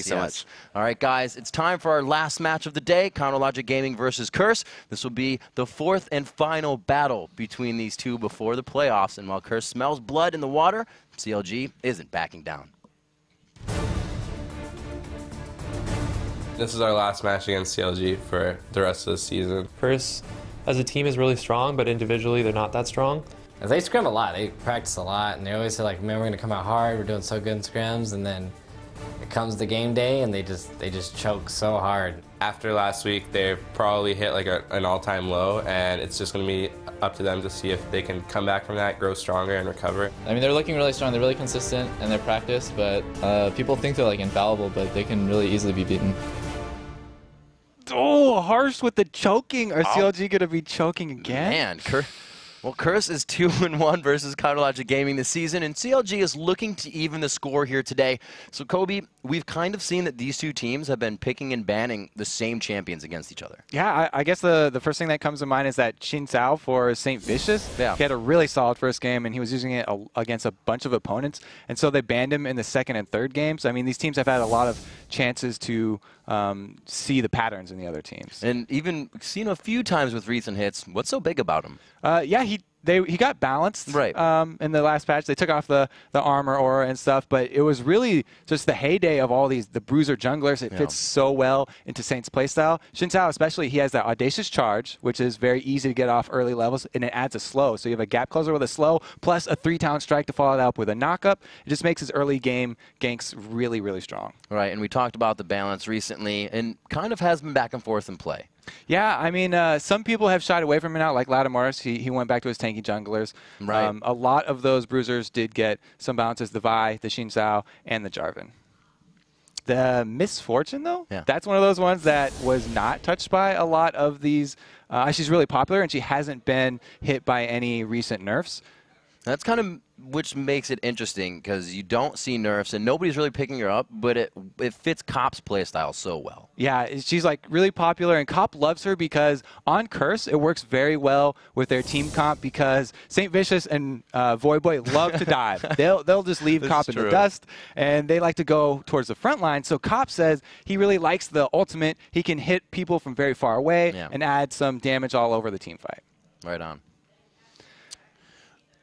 you so much. All right, guys, it's time for our last match of the day, CounterLogic Gaming versus Curse. This will be the fourth and final battle between these two before the playoffs. And while Curse smells blood in the water, CLG isn't backing down. This is our last match against CLG for the rest of the season. Curse, as a team, is really strong, but individually they're not that strong. They scrim a lot. They practice a lot, and they always say, like, man, we're going to come out hard. We're doing so good in scrims, and then it comes the game day, and they just choke so hard. After last week, they've probably hit like an all-time low, and it's just going to be up to them to see if they can come back from that, grow stronger, and recover. I mean, they're looking really strong. They're really consistent in their practice, but people think they're like infallible, but they can really easily be beaten. Oh, harsh with the choking. Are CLG going to be choking again? Man, Curse is 2-1 versus CounterLogic Gaming this season, and CLG is looking to even the score here today. So, Kobe, we've kind of seen that these two teams have been picking and banning the same champions against each other. Yeah, I guess the first thing that comes to mind is that Xin Zhao for St. Vicious. Yeah. He had a really solid first game, and he was using it against a bunch of opponents. And so they banned him in the second and third games. I mean, these teams have had a lot of chances to see the patterns in the other teams. And even seen a few times with recent hits. What's so big about him? Yeah, he got balanced right. In the last patch. They took off the armor aura and stuff, but it was really just the heyday of all the bruiser junglers. It fits so well into Saint's playstyle. Xin Zhao especially, he has that Audacious Charge, which is very easy to get off early levels, and it adds a slow. So you have a gap closer with a slow, plus a 3-talent strike to follow that up with a knockup. It just makes his early game ganks really, really strong. Right, and we talked about the balance recently, and kind of has been back and forth in play. Yeah, I mean, some people have shied away from it now, like Latimoris. He went back to his tanky junglers. Right. A lot of those bruisers did get some balances, the Vi, the Xin Zhao, and the Jarvan. The Misfortune, though, that's one of those ones that was not touched by a lot of these. She's really popular, and she hasn't been hit by any recent nerfs. That's kind of which makes it interesting because you don't see nerfs and nobody's really picking her up, but it fits Cop's playstyle so well. Yeah, she's like really popular, and Cop loves her because on Curse it works very well with their team comp because St. Vicious and Voyboy love to dive. They'll just leave Cop in the dust, and they like to go towards the front line. So Cop says he really likes the ultimate. He can hit people from very far away and add some damage all over the team fight. Right on.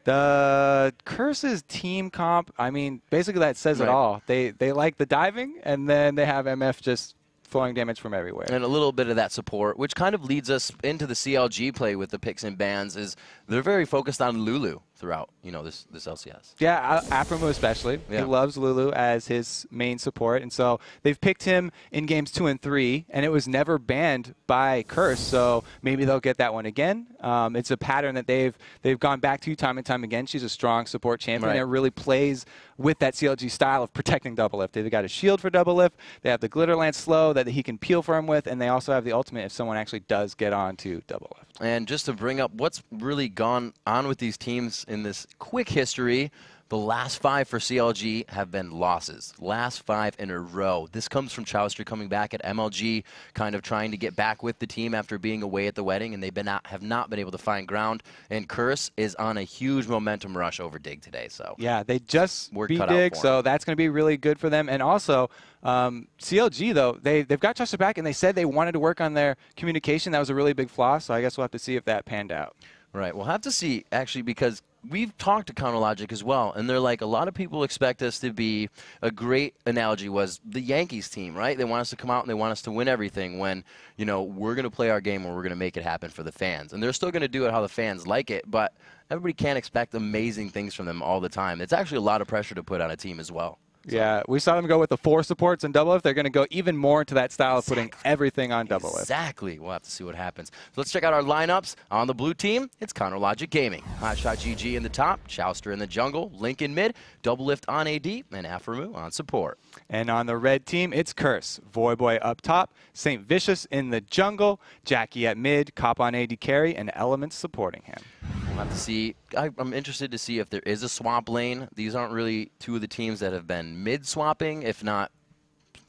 The Curse's team comp, I mean, basically that says it all. They like the diving, and then they have MF just throwing damage from everywhere. And a little bit of that support, which kind of leads us into the CLG play with the picks and bans, is they're very focused on Lulu throughout, this LCS. Yeah, Aphromoo especially. Yeah. He loves Lulu as his main support, and so they've picked him in games 2 and 3, and it was never banned by Curse, so maybe they'll get that one again. It's a pattern that they've gone back to time and time again. She's a strong support champion. It really plays with that CLG style of protecting double lift. They've got a shield for double lift. They have the Glitter Lance slow that he can peel for him with, and they also have the ultimate if someone actually does get on to double lift. And just to bring up what's really gone on with these teams in this quick history, the last 5 for CLG have been losses. Last 5 in a row. This comes from Chowstry coming back at MLG, kind of trying to get back with the team after being away at the wedding, and have not been able to find ground. And Curse is on a huge momentum rush over Dig today. So yeah, they just beat Dig, so that's going to be really good for them. And also, CLG, though, they've got Chester back, and they said they wanted to work on their communication. That was a really big flaw, so I guess we'll have to see if that panned out. Right. We'll have to see, actually, because we've talked to CounterLogic as well, and they're like, a lot of people expect us to be, a great analogy was the Yankees team, right? They want us to come out and they want us to win everything when, we're going to play our game and we're going to make it happen for the fans. And they're still going to do it how the fans like it, but everybody can't expect amazing things from them all the time. It's actually a lot of pressure to put on a team as well. So. Yeah, we saw them go with the 4 supports and double lift. They're going to go even more into that style of putting everything on double lift. Exactly. We'll have to see what happens. So let's check out our lineups. On the blue team, it's CounterLogic Gaming. Hotshot GG in the top, Chowster in the jungle, Link in mid, double lift on AD, and Aphromoo on support. And on the red team, it's Curse. Voyboy up top, St. Vicious in the jungle, Jackie at mid, Cop on AD carry, and Elements supporting him. We'll have to see. I'm interested to see if there is a swap lane. These aren't really 2 of the teams that have been mid-swapping, if not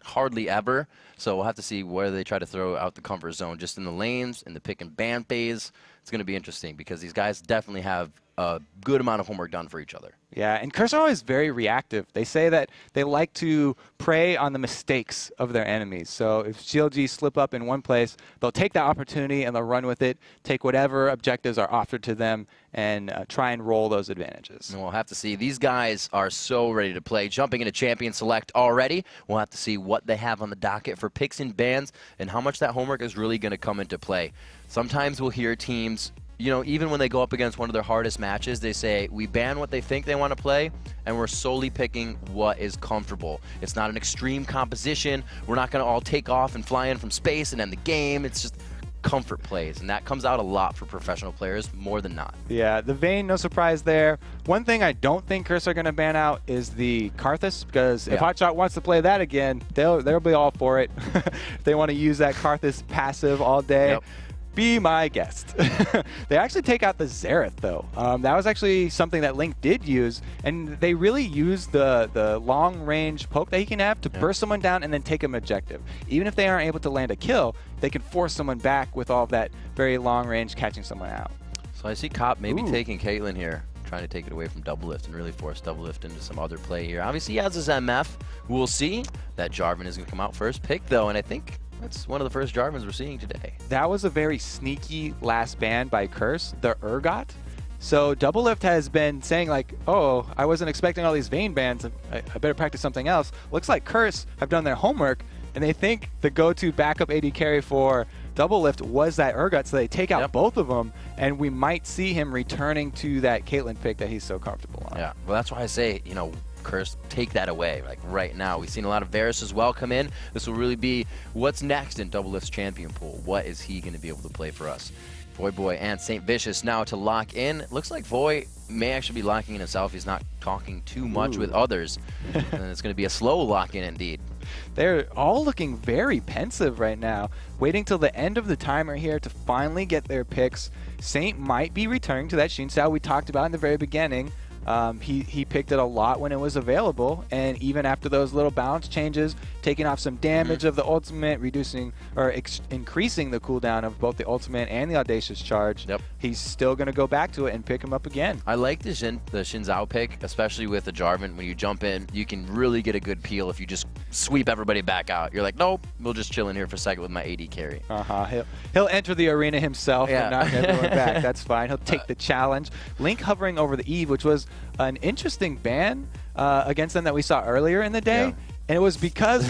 hardly ever. So we'll have to see where they try to throw out the comfort zone, just in the lanes, in the pick and ban phase. It's going to be interesting because these guys definitely have a good amount of homework done for each other. Yeah, and Curse are always very reactive. They say that they like to prey on the mistakes of their enemies. So if CLG slip up in one place, they'll take that opportunity and they'll run with it, take whatever objectives are offered to them, and try and roll those advantages. And we'll have to see. These guys are so ready to play. Jumping into Champion Select already. We'll have to see what they have on the docket for picks and bans and how much that homework is really going to come into play. Sometimes we'll hear teams, you know, even when they go up against one of their hardest matches, they say, we ban what they think they want to play, and we're solely picking what is comfortable. It's not an extreme composition. We're not going to all take off and fly in from space and end the game. It's just comfort plays, and that comes out a lot for professional players, more than not. Yeah, the Vayne, no surprise there. One thing I don't think Curse are going to ban out is the Karthus, because if Hotshot wants to play that again, they'll be all for it. If they want to use that Karthus passive all day. Be my guest. They actually take out the Xerath, though. That was actually something that Link did use, and they really used the long-range poke that he can have to burst someone down and then take an objective. Even if they aren't able to land a kill, they can force someone back with all of that very long-range catching someone out. So I see Cop maybe taking Caitlyn here, trying to take it away from Doublelift and really force Doublelift into some other play here. Obviously, he has his MF. We'll see. That Jarvan is going to come out first pick, though, and I think that's one of the first Jarvans we're seeing today. That was a very sneaky last ban by Curse, the Urgot. So Doublelift has been saying like, oh, I wasn't expecting all these Vayne bans. I better practice something else. Looks like Curse have done their homework, and they think the go-to backup AD carry for Doublelift was that Urgot, so they take out both of them, and we might see him returning to that Caitlyn pick that he's so comfortable on. Yeah, well, that's why I say, you know, Curse, take that away, like right now. We've seen a lot of Varus as well come in. This will really be what's next in Doublelift's champion pool. What is he going to be able to play for us? Voyboy and St. Vicious now to lock in. Looks like Voy may actually be locking in himself. He's not talking too much with others. And it's going to be a slow lock-in indeed. They're all looking very pensive right now, waiting till the end of the timer here to finally get their picks. Saint might be returning to that Xin Sao we talked about in the very beginning. He picked it a lot when it was available, and even after those little balance changes, taking off some damage of the ultimate, reducing or increasing the cooldown of both the ultimate and the audacious charge, he's still going to go back to it and pick him up again. I like the Xin Zhao pick, especially with the Jarvan. When you jump in, you can really get a good peel if you just sweep everybody back out. You're like, nope, we'll just chill in here for a second with my AD carry. He'll enter the arena himself and knock everyone back. That's fine. He'll take the challenge. Link hovering over the Eve, which was an interesting ban against them that we saw earlier in the day. And it was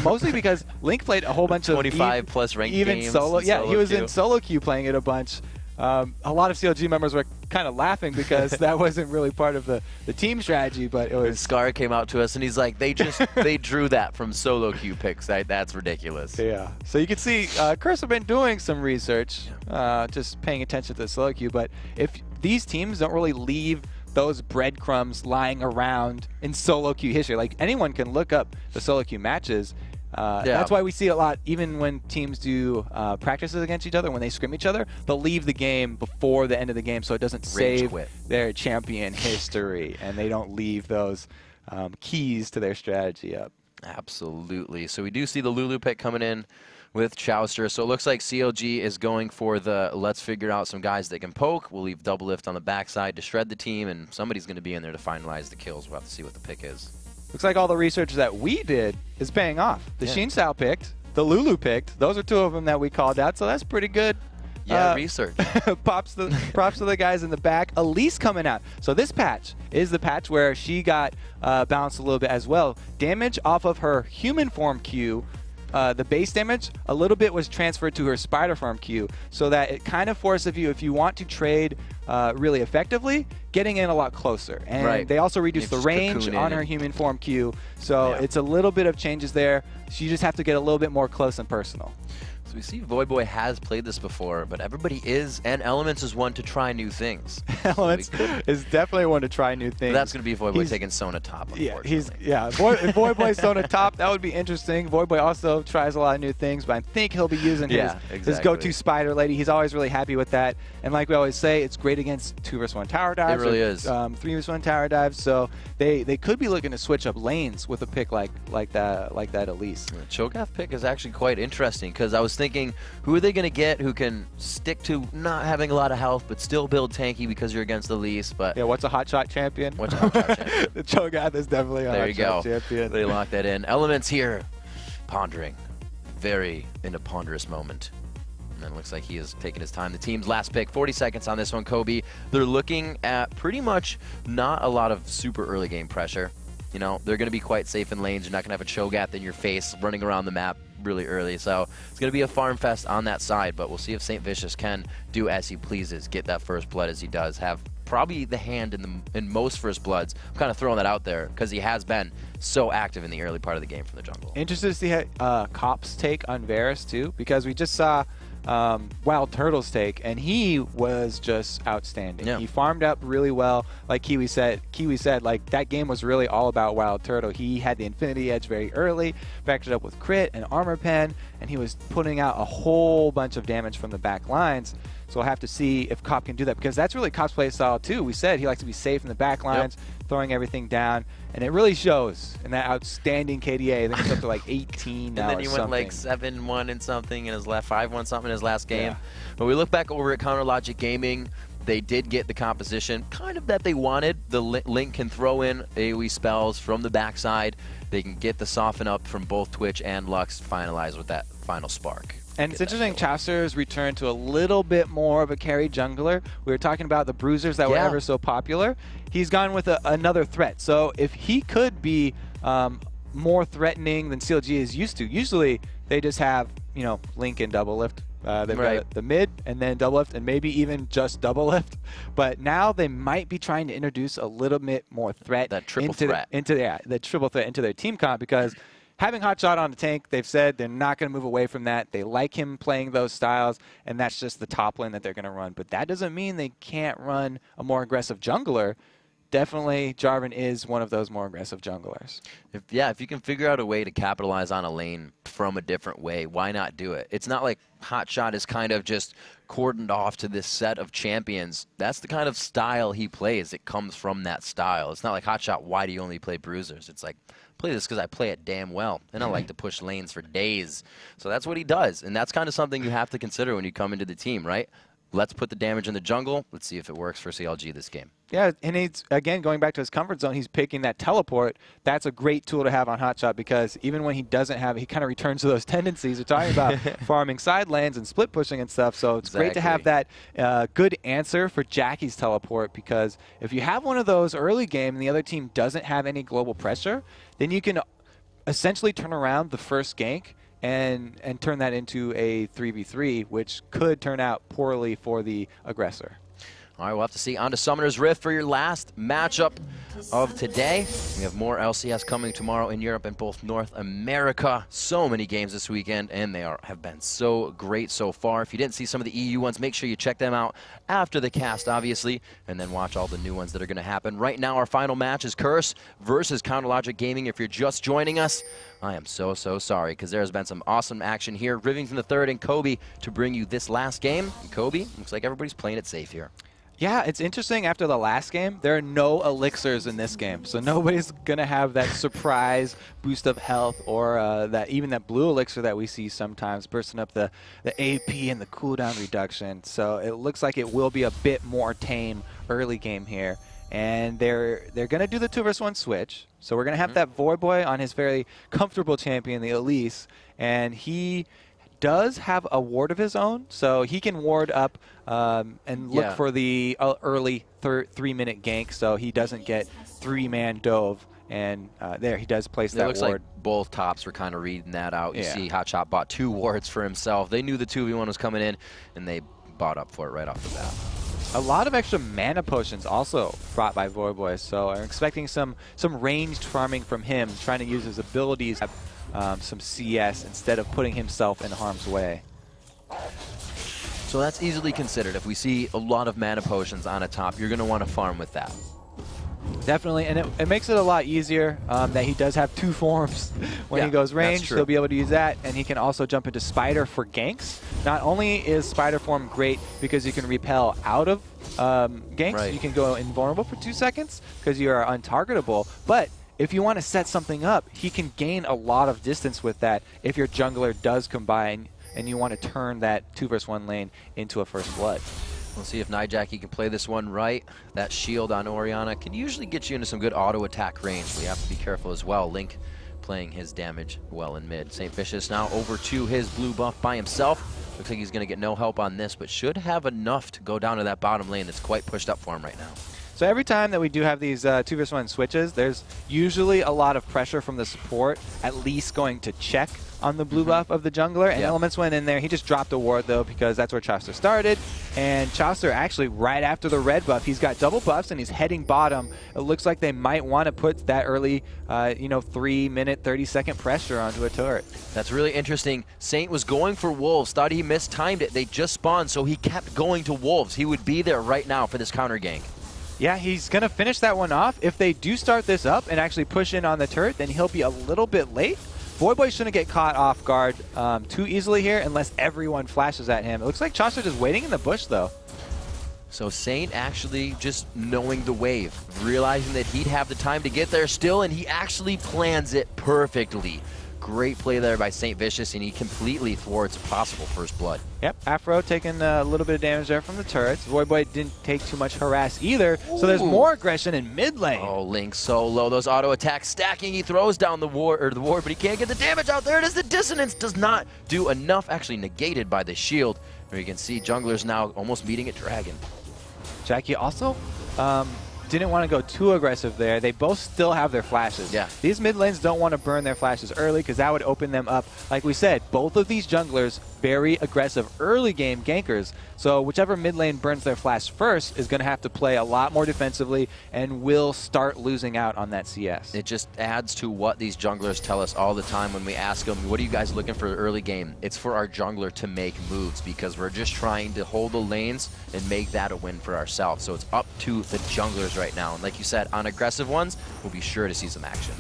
mostly because Link played a whole bunch of 25 plus ranked games. Solo. Yeah, he was in solo queue playing it a bunch. A lot of CLG members were kind of laughing because that wasn't really part of the team strategy, but it was. Scar came out to us and he's like, they drew that from solo queue picks. That's ridiculous. Yeah. So you can see Curse have been doing some research, just paying attention to the solo queue. But if these teams don't really leave those breadcrumbs lying around in solo queue history, like anyone can look up the solo queue matches. That's why we see a lot, even when teams do practices against each other, when they scrim each other, they'll leave the game before the end of the game so it doesn't save their champion history, and they don't leave those keys to their strategy up. Absolutely. So we do see the Lulu pick coming in with Chowster. So it looks like CLG is going for the let's figure out some guys that can poke. We'll leave Doublelift on the backside to shred the team, and somebody's going to be in there to finalize the kills. We'll have to see what the pick is. Looks like all the research that we did is paying off. The Xin Sao picked, the Lulu picked. Those are two of them that we called out, so that's pretty good. Yeah, research. Props to the guys in the back. Elise coming out. So this patch is the patch where she got bounced a little bit as well. Damage off of her human form Q. The base damage, a little bit was transferred to her spider form Q, so that it kind of forces you, if you want to trade really effectively, getting in a lot closer. And they also reduced the range on her human form Q, so it's a little bit of changes there. So you just have to get a little bit more close and personal. So we see Voyboy has played this before, but everybody is, and Elements is one to try new things. Elements is definitely one to try new things. But that's going to be Voyboy taking Sona top, unfortunately. If Voyboy Sona top, that would be interesting. Voyboy also tries a lot of new things, but I think he'll be using his go-to Spider Lady. He's always really happy with that. And like we always say, it's great against 2 vs 1 tower dives. It really is. 3 vs 1 tower dives. So they could be looking to switch up lanes with a pick like that Elise. The Cho'Gath pick is actually quite interesting, because I was thinking, who are they going to get who can stick to not having a lot of health but still build tanky because you're against Elise? But Yeah, what's a hot shot champion? What's a hot shot champion? The Cho'Gath is definitely a There hot you shot go. champion. They lock that in. Elements here, pondering, very in a ponderous moment. And it looks like he is taking his time. The team's last pick, 40 seconds on this one, Kobe. They're looking at pretty much not a lot of super early game pressure. You know, they're going to be quite safe in lanes. You're not going to have a Cho'Gath in your face running around the map really early. So it's going to be a farm fest on that side, but we'll see if St. Vicious can do as he pleases, get that first blood as he does, have probably the hand in most first bloods. I'm kind of throwing that out there because he has been so active in the early part of the game from the jungle. Interested to see Cop's take on Varus too, because we just saw Wild Turtle's take, and he was just outstanding. Yeah. He farmed up really well, like Kiwi said. Like that game was really all about Wild Turtle. He had the Infinity Edge very early, backed it up with crit and armor pen, and he was putting out a whole bunch of damage from the back lines. So we'll have to see if Cop can do that, because that's really Cop's play style too. We said he likes to be safe in the back lines, throwing everything down, and it really shows in that outstanding KDA. I think it's up to like 18 now. And then he or went something. like 7-1 and something in his last 5-1 something in his last game. Yeah. But we look back over at Counter Logic Gaming. They did get the composition kind of that they wanted. The Link can throw in AoE spells from the backside. They can get the soften up from both Twitch and Lux, finalize with that final spark. And it's interesting, Chaucer's returned to a little bit more of a carry jungler. We were talking about the bruisers that were ever so popular. He's gone with another threat. So if he could be more threatening than CLG is used to, usually they just have, you know, Link and double lift. They've got the mid and then double lift and maybe even just double lift. But now they might be trying to introduce a little bit more threat. That triple into threat. The triple threat into their team comp, because having Hotshot on the tank, they've said they're not going to move away from that. They like him playing those styles, and that's just the top lane that they're going to run. But that doesn't mean they can't run a more aggressive jungler. Definitely, Jarvan is one of those more aggressive junglers. If you can figure out a way to capitalize on a lane from a different way, why not do it? It's not like Hotshot is kind of just cordoned off to this set of champions. That's the kind of style he plays. It comes from that style. It's not like Hotshot, why do you only play bruisers? It's like, play this because I play it damn well, and I like to push lanes for days. So that's what he does, and that's kind of something you have to consider when you come into the team, right? Let's put the damage in the jungle. Let's see if it works for CLG this game. Yeah, and he's, again, going back to his comfort zone, he's picking that teleport. That's a great tool to have on Hotshot, because even when he doesn't have it, he kind of returns to those tendencies. We're talking about farming side lanes and split pushing and stuff, so it's great to have that good answer for Jackie's teleport, because if you have one of those early game and the other team doesn't have any global pressure, then you can essentially turn around the first gank and turn that into a 3v3, which could turn out poorly for the aggressor. All right, we'll have to see. On to Summoner's Rift for your last matchup of today. We have more LCS coming tomorrow in Europe and both North America. So many games this weekend, and they have been so great so far. If you didn't see some of the EU ones, make sure you check them out after the cast, obviously, and then watch all the new ones that are going to happen. Right now, our final match is Curse versus Counter Logic Gaming. If you're just joining us, I am so sorry, because there has been some awesome action here. Rivington the Third and Kobe to bring you this last game. And Kobe, looks like everybody's playing it safe here. Yeah, it's interesting. After the last game, there are no elixirs in this game, so nobody's gonna have that surprise boost of health, or even that blue elixir that we see sometimes bursting up the AP and the cooldown reduction. So it looks like it will be a bit more tame early game here, and they're gonna do the 2-versus-1 switch. So we're gonna have that Void Boy on his very comfortable champion, the Elise, and he does have a ward of his own, so he can ward up and look for the early 3-minute gank, so he doesn't get 3-man dove. And there, he does place that ward. It looks like both tops were kind of reading that out. You see Hotshot bought 2 wards for himself. They knew the 2v1 was coming in, and they bought up for it right off the bat. A lot of extra mana potions also brought by Void Boy, so I'm expecting some ranged farming from him, trying to use his abilities, some CS, instead of putting himself in harm's way. So that's easily considered. If we see a lot of mana potions on a top, you're going to want to farm with that. Definitely, and it makes it a lot easier that he does have 2 forms. When he goes ranged, he'll be able to use that, and he can also jump into Spider for ganks. Not only is Spider form great because you can repel out of ganks, you can go invulnerable for 2 seconds because you are untargetable, but if you want to set something up, he can gain a lot of distance with that if your jungler does combine and you want to turn that 2-versus-1 lane into a first blood. We'll see if Nijaki can play this one right. That shield on Orianna can usually get you into some good auto attack range. We have to be careful as well. Link playing his damage well in mid. St. Vicious now over to his blue buff by himself. Looks like he's going to get no help on this, but should have enough to go down to that bottom lane that's quite pushed up for him right now. So every time that we do have these 2-versus-1 switches, there's usually a lot of pressure from the support, at least going to check on the blue buff of the jungler. And Elements went in there. He just dropped a ward, though, because that's where Chaucer started. And Chaucer, actually, right after the red buff, he's got double buffs, and he's heading bottom. It looks like they might want to put that early, 3-minute, 30-second pressure onto a turret. That's really interesting. Saint was going for Wolves, thought he mistimed it. They just spawned, so he kept going to Wolves. He would be there right now for this counter gank. Yeah, he's going to finish that one off. If they do start this up and actually push in on the turret, then he'll be a little bit late. Voyboy shouldn't get caught off guard too easily here unless everyone flashes at him. It looks like Chaucer just waiting in the bush, though. So Saint actually just knowing the wave, realizing that he'd have the time to get there still, and he actually plans it perfectly. Great play there by St. Vicious, and he completely thwarts a possible first blood. Yep, Afro taking a little bit of damage there from the turrets. Voyboy didn't take too much harass either, so there's more aggression in mid lane. Oh, Link so low. Those auto attacks stacking. He throws down the ward, but he can't get the damage out. There it is. The dissonance does not do enough, actually negated by the shield. Where you can see junglers now almost meeting a dragon. Jackie also didn't want to go too aggressive there. They both still have their flashes. Yeah. These mid lanes don't want to burn their flashes early because that would open them up. Like we said, both of these junglers, very aggressive early game gankers. So whichever mid lane burns their flash first is going to have to play a lot more defensively and will start losing out on that CS. It just adds to what these junglers tell us all the time when we ask them, what are you guys looking for early game? It's for our jungler to make moves because we're just trying to hold the lanes and make that a win for ourselves. So it's up to the junglers right now. And like you said, on aggressive ones, we'll be sure to see some action.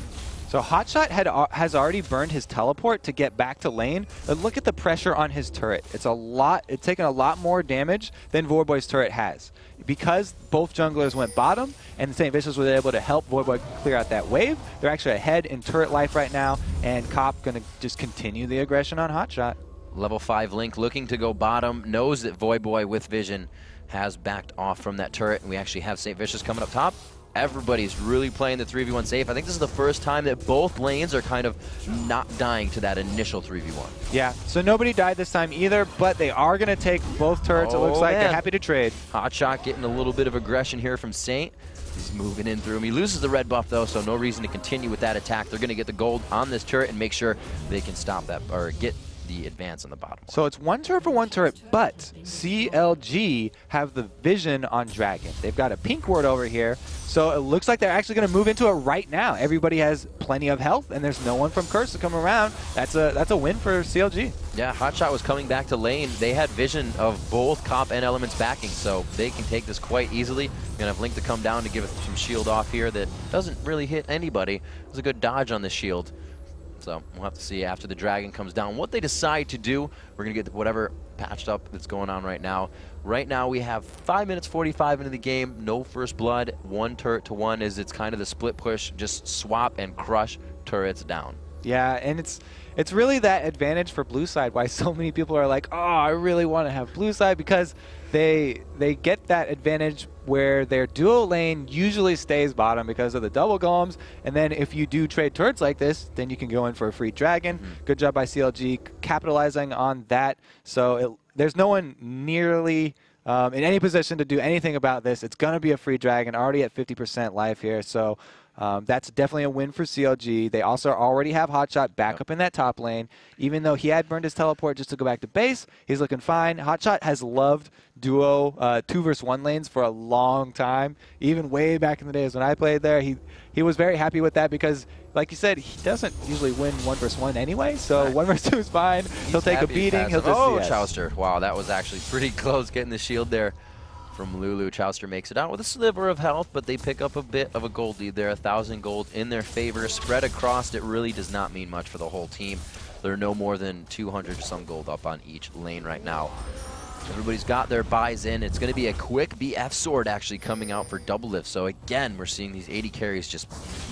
So Hotshot has already burned his teleport to get back to lane. But look at the pressure on his turret. It's taken a lot more damage than Voyboy's turret has. Because both junglers went bottom and St. Vicious was able to help Voyboy clear out that wave, they're actually ahead in turret life right now, and Cop going to just continue the aggression on Hotshot. Level 5 Link looking to go bottom, knows that Voyboy with vision has backed off from that turret, and we actually have St. Vicious coming up top. Everybody's really playing the 3v1 safe. I think this is the first time that both lanes are kind of not dying to that initial 3v1. Yeah, so nobody died this time either, but they are going to take both turrets. It looks like they're happy to trade. Hotshot getting a little bit of aggression here from Saint. He's moving in through him. He loses the red buff, though, so no reason to continue with that attack. They're going to get the gold on this turret and make sure they can stop that, or get the advance on the bottom. So it's one turret for one turret, but CLG have the vision on Dragon. They've got a pink ward over here, so it looks like they're actually going to move into it right now. Everybody has plenty of health, and there's no one from Curse to come around. That's a win for CLG. Yeah, Hotshot was coming back to lane. They had vision of both Cop and Elements backing, so they can take this quite easily. You're going to have Link to come down to give us some shield off here that doesn't really hit anybody. It was a good dodge on the shield. So we'll have to see after the dragon comes down what they decide to do. We're going to get whatever patched up that's going on right now. Right now we have 5 minutes 45 into the game. No first blood. One turret to one as it's kind of the split push. Just swap and crush turrets down. Yeah, and it's really that advantage for blue side why so many people are like, oh, I really want to have blue side, because they get that advantage where their duo lane usually stays bottom because of the double golems, and then if you do trade turrets like this, then you can go in for a free dragon. Good job by CLG capitalizing on that. So there's no one nearly in any position to do anything about this. It's going to be a free dragon, already at 50% life here, so that's definitely a win for CLG. They also already have Hotshot back up in that top lane. Even though he had burned his teleport just to go back to base, he's looking fine. Hotshot has loved duo 2v1 lanes for a long time. Even way back in the days when I played there, he was very happy with that because, like you said, he doesn't usually win 1v1 anyway, so 1v2 is fine. He'll take a beating. He'll just Chauster. Wow, that was actually pretty close getting the shield there from Lulu. Chauster makes it out with a sliver of health, but they pick up a bit of a gold lead there. 1,000 gold in their favor. Spread across, it really does not mean much for the whole team. There are no more than 200 some gold up on each lane right now. Everybody's got their buys in. It's going to be a quick BF sword actually coming out for Doublelift. So again, we're seeing these 80 carries just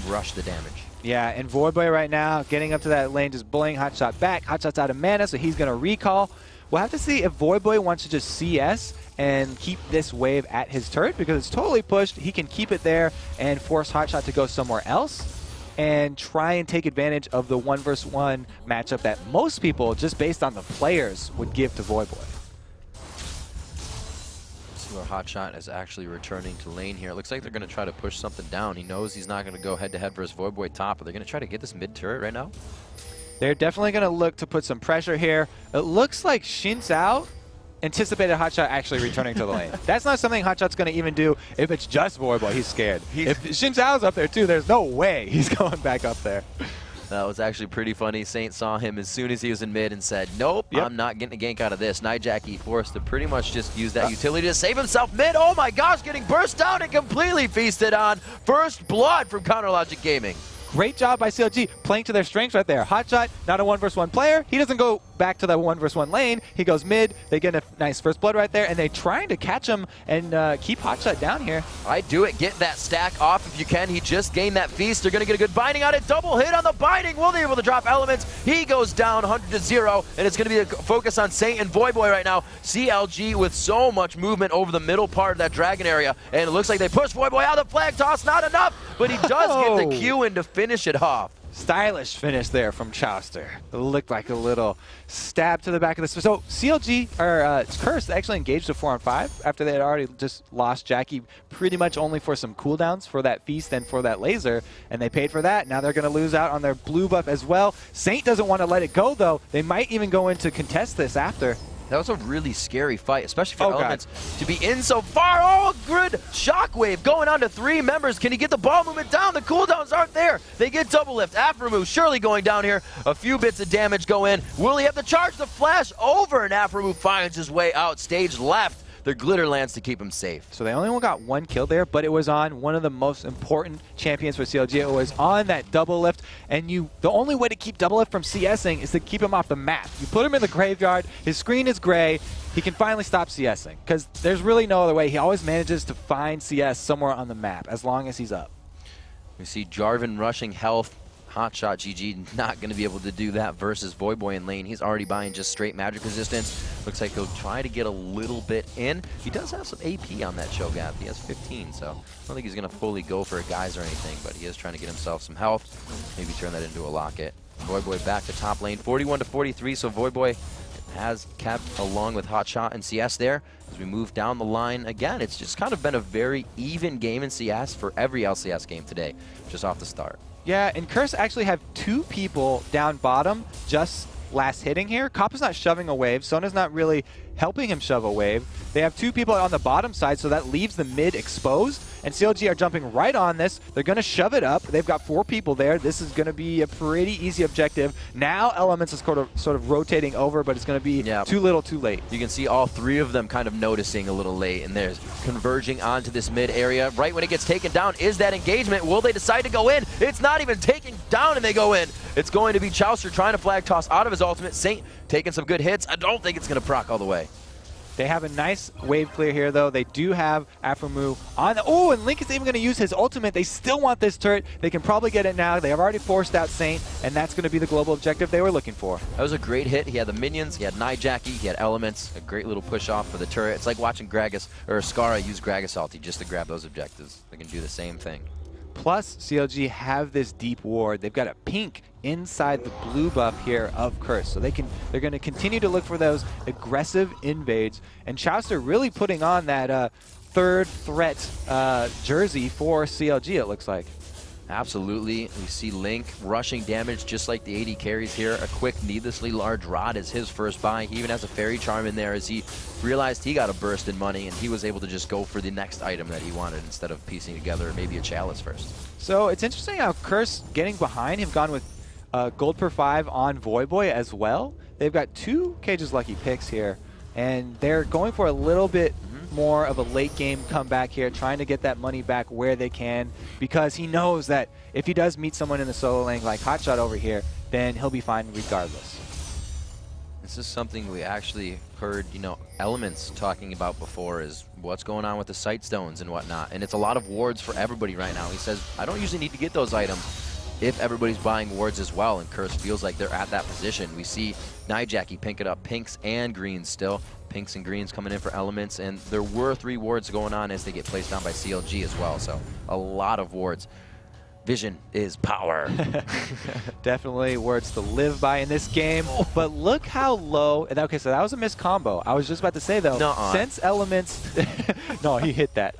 rush the damage. Yeah, and Voidboy right now getting up to that lane, just bullying Hotshot back. Hotshot's out of mana, so he's going to recall. We'll have to see if Voidboy wants to just CS and keep this wave at his turret, because it's totally pushed. He can keep it there and force Hotshot to go somewhere else and try and take advantage of the 1v1 matchup that most people, just based on the players, would give to Voidboy. See where Hotshot is actually returning to lane here. It looks like they're going to try to push something down. He knows he's not going to go head-to-head versus Voidboy top, but they're going to try to get this mid turret right now. They're definitely going to look to put some pressure here. It looks like Xin Zhao anticipated Hotshot actually returning to the lane. That's not something Hotshot's going to even do if it's just Voidboy. He's scared. If Xin Zhao's up there too, there's no way he's going back up there. That was actually pretty funny. Saint saw him as soon as he was in mid and said, nope, I'm not getting a gank out of this. Nijaki forced to pretty much just use that utility to save himself mid. Oh my gosh, getting burst down and completely feasted on. First blood from Counter Logic Gaming. Great job by CLG, playing to their strengths right there. Hotshot, not a 1v1 player. He doesn't go back to the 1v1 lane. He goes mid. They get a nice first blood right there, and they're trying to catch him and keep Hotshot down here. I do it. Get that stack off if you can. He just gained that feast. They're going to get a good binding on it. Double hit on the binding. Will they be able to drop elements? He goes down 100-0, and it's going to be a focus on Saint and Voidboy right now. CLG with so much movement over the middle part of that dragon area, and it looks like they push Voidboy out of the flag toss. Not enough, but he does get the Q in to finish it off. Stylish finish there from Chowster. It looked like a little stab to the back of the... So CLG, or Curse, actually engaged a 4-on-5 after they had already just lost Jackie pretty much only for some cooldowns for that feast and for that laser, and they paid for that. Now they're going to lose out on their blue buff as well. Saint doesn't want to let it go, though. They might even go in to contest this after. That was a really scary fight, especially for Elements to be in so far. Oh, good shockwave going on to 3 members. Can he get the ball movement down? The cooldowns aren't there. They get double lift. Aframu surely going down here. A few bits of damage go in. Will he have to charge the flash over? And Aframu finds his way out. Stage left. The glitter lands to keep him safe. So they only got 1 kill there, but it was on one of the most important champions for CLG. It was on that double lift, and the only way to keep double lift from CSing is to keep him off the map. You put him in the graveyard, his screen is gray, he can finally stop CSing, because there's really no other way. He always manages to find CS somewhere on the map, as long as he's up. We see Jarvan rushing health. Hotshot GG not going to be able to do that versus Voidboy in lane. He's already buying just straight magic resistance. Looks like he'll try to get a little bit in. He does have some AP on that Cho'Gath. He has 15, so I don't think he's going to fully go for a Geyser or anything, but he is trying to get himself some health. Maybe turn that into a Locket. Voidboy back to top lane, 41-43, so Voidboy has kept along with Hotshot and CS there. As we move down the line again, it's just kind of been a very even game in CS for every LCS game today, just off the start. Yeah, and Curse actually have 2 people down bottom just last hitting here. Koppa's not shoving a wave. Sona's not really helping him shove a wave. They have 2 people on the bottom side, so that leaves the mid exposed. And CLG are jumping right on this. They're going to shove it up. They've got 4 people there. This is going to be a pretty easy objective. Now Elements is sort of rotating over, but it's going to be too little, too late. You can see all 3 of them kind of noticing a little late, and there's converging onto this mid area. Right when it gets taken down is that engagement. Will they decide to go in? It's not even taken down, and they go in. It's going to be Chowster trying to flag toss out of his ultimate. Saint taking some good hits. I don't think it's going to proc all the way. They have a nice wave clear here, though. They do have Aframu on the... Oh, and Link is even going to use his ultimate. They still want this turret. They can probably get it now. They have already forced out Saint, and that's going to be the global objective they were looking for. That was a great hit. He had the minions, he had Nijaki, he had Elements. A great little push off for the turret. It's like watching Gragas, or Skara use Gragas ulti just to grab those objectives. They can do the same thing. Plus, CLG have this deep ward. They've got a pink inside the blue buff here of Curse. So they're going to continue to look for those aggressive invades. And Chowster really putting on that third threat jersey for CLG, it looks like. Absolutely. We see Link rushing damage just like the AD carries here. A quick, needlessly large rod is his first buy. He even has a Fairy Charm in there as he realized he got a burst in money, and he was able to just go for the next item that he wanted instead of piecing together maybe a Chalice first. So it's interesting how Curse getting behind have gone with gold per 5 on Voidboy as well. They've got 2 Cage's Lucky picks here, and they're going for a little bit more of a late game comeback here, trying to get that money back where they can, because he knows that if he does meet someone in the solo lane like Hotshot over here, then he'll be fine regardless. This is something we actually heard, Elements talking about before, is what's going on with the Sightstones and whatnot. And it's a lot of wards for everybody right now. He says, I don't usually need to get those items, if everybody's buying wards as well, and Curse feels like they're at that position. We see Nijaki pink it up pinks and greens still. Pinks and greens coming in for elements, and there were 3 wards going on as they get placed down by CLG as well, so a lot of wards. Vision is power. Definitely words to live by in this game. But look how low. Okay, so that was a missed combo. I was just about to say, though, since Elements... no, he hit that.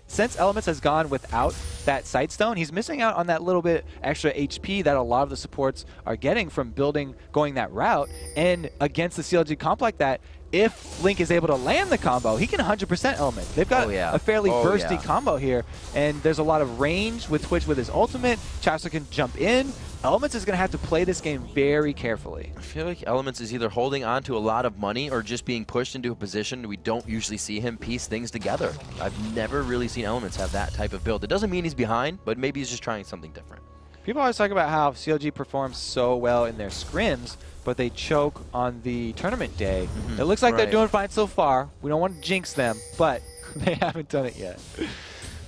Since Elements has gone without that Sightstone, he's missing out on that little bit extra HP that a lot of the supports are getting from going that route. And against the CLG comp like that, if Link is able to land the combo, he can 100% Element. They've got a fairly bursty combo here, and there's a lot of range with Twitch with his ultimate. Chowster can jump in. Elements is going to have to play this game very carefully. I feel like Elements is either holding on to a lot of money or just being pushed into a position we don't usually see him piece things together. I've never really seen Elements have that type of build. It doesn't mean he's behind, but maybe he's just trying something different. People always talk about how CLG performs so well in their scrims, but they choke on the tournament day. It looks like they're doing fine so far. We don't want to jinx them, but they haven't done it yet.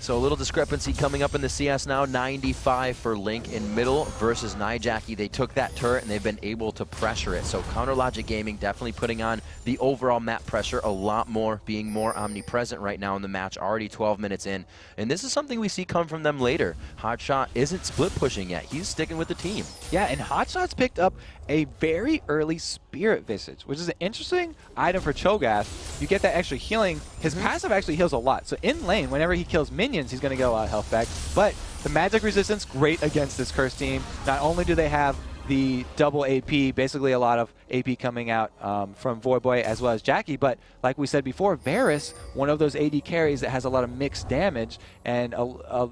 So a little discrepancy coming up in the CS now. 95 for Link in middle versus Nijaki. They took that turret and they've been able to pressure it. So Counter Logic Gaming definitely putting on the overall map pressure a lot more, being more omnipresent right now in the match, already 12 minutes in. And this is something we see come from them later. Hotshot isn't split pushing yet. He's sticking with the team. Yeah, and Hotshot's picked up a very early Spirit Visage, which is an interesting item for Cho'Gath. You get that extra healing. His passive actually heals a lot. So in lane, whenever he kills minions, he's going to get a lot of health back. But the magic resistance, great against this Curse team. Not only do they have the double AP, basically a lot of AP coming out from Voyboy as well as Jackie, but like we said before, Varus, one of those AD carries that has a lot of mixed damage, and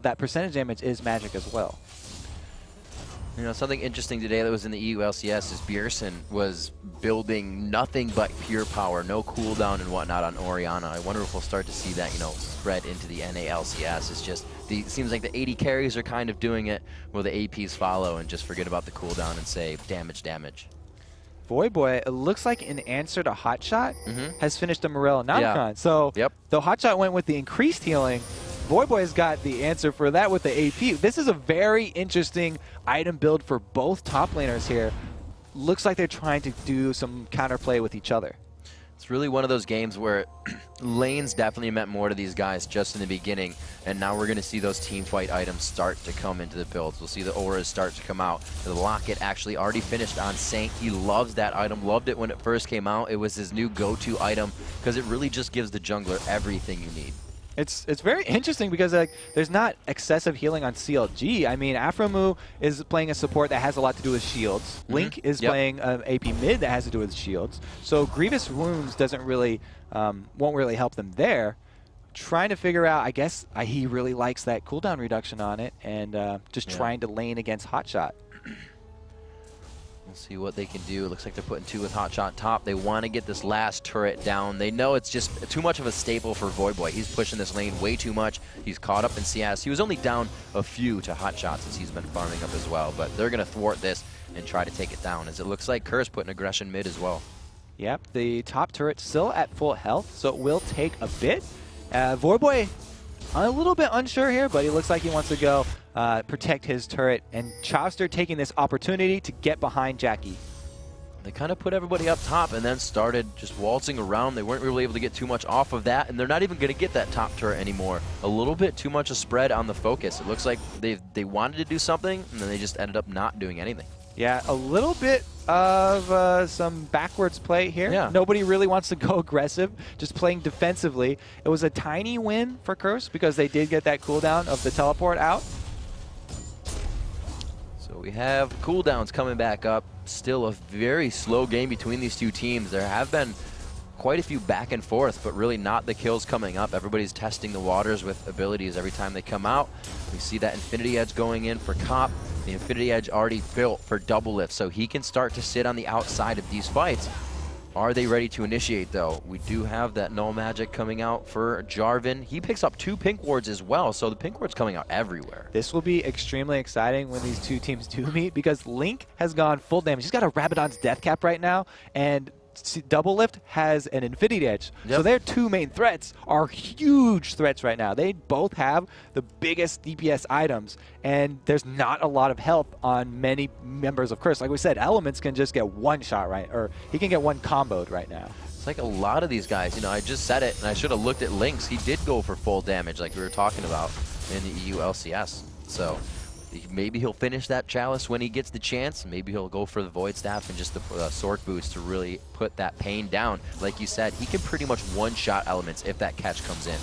that percentage damage is magic as well. You know, something interesting today that was in the EU LCS is Bjergsen was building nothing but pure power, no cooldown and whatnot on Orianna. I wonder if we'll start to see that, you know, spread into the NA LCS. It's just, it seems like the AD carries are kind of doing it where the APs follow and just forget about the cooldown and say damage, damage. Voyboy, it looks like in answer to Hotshot, has finished a Morel and Namcon. So though Hotshot went with the increased healing, Voyboy's got the answer for that with the AP. This is a very interesting item build for both top laners here. Looks like they're trying to do some counterplay with each other. It's really one of those games where lanes definitely meant more to these guys just in the beginning, and now we're going to see those team fight items start to come into the builds. We'll see the auras start to come out. The Locket actually already finished on Saint. He loves that item, loved it when it first came out. It was his new go-to item because it really just gives the jungler everything you need. It's very interesting because like there's not excessive healing on CLG. I mean, Aphromoo is playing a support that has a lot to do with shields. Link is playing an AP mid that has to do with shields. So Grievous Wounds doesn't really won't really help them there. Trying to figure out, I guess he really likes that cooldown reduction on it, and just trying to lane against Hotshot. We'll see what they can do. It looks like they're putting 2 with Hotshot top. They want to get this last turret down. They know it's just too much of a staple for Voyboy. He's pushing this lane way too much. He's caught up in CS. He was only down a few to Hotshot since he's been farming up as well. But they're going to thwart this and try to take it down, as it looks like Curse putting aggression mid as well. Yep, the top turret still at full health, so it will take a bit. Voyboy a little bit unsure here, but he looks like he wants to go protect his turret, and Chowster taking this opportunity to get behind Jackie. They kind of put everybody up top and then started just waltzing around. They weren't really able to get too much off of that, and they're not even going to get that top turret anymore. A little bit too much a spread on the focus. It looks like they wanted to do something, and then they just ended up not doing anything. Yeah, a little bit of some backwards play here. Yeah. Nobody really wants to go aggressive, just playing defensively. It was a tiny win for Curse because they did get that cooldown of the teleport out. So we have cooldowns coming back up. Still a very slow game between these two teams. There have been quite a few back and forth, but really not the kills coming up. Everybody's testing the waters with abilities every time they come out. We see that Infinity Edge going in for Cop. The Infinity Edge already built for Doublelift, so he can start to sit on the outside of these fights. Are they ready to initiate, though? We do have that Null Magic coming out for Jarvan. He picks up 2 pink wards as well, so the pink wards coming out everywhere. This will be extremely exciting when these two teams do meet because Link has gone full damage. He's got a Rabadon's Death Cap right now, and Double Lift has an Infinity Edge. Yep. So their two main threats are huge threats right now. They both have the biggest DPS items, and there's not a lot of health on many members of Curse. Like we said, Elements can just get one shot, right? Or he can get one comboed right now. It's like a lot of these guys, you know, I just said it, and I should have looked at Lynx. He did go for full damage like we were talking about in the EU LCS. So maybe he'll finish that Chalice when he gets the chance. Maybe he'll go for the Void Staff and just the Sword Boots to really put that pain down. Like you said, he can pretty much one-shot Elements if that catch comes in.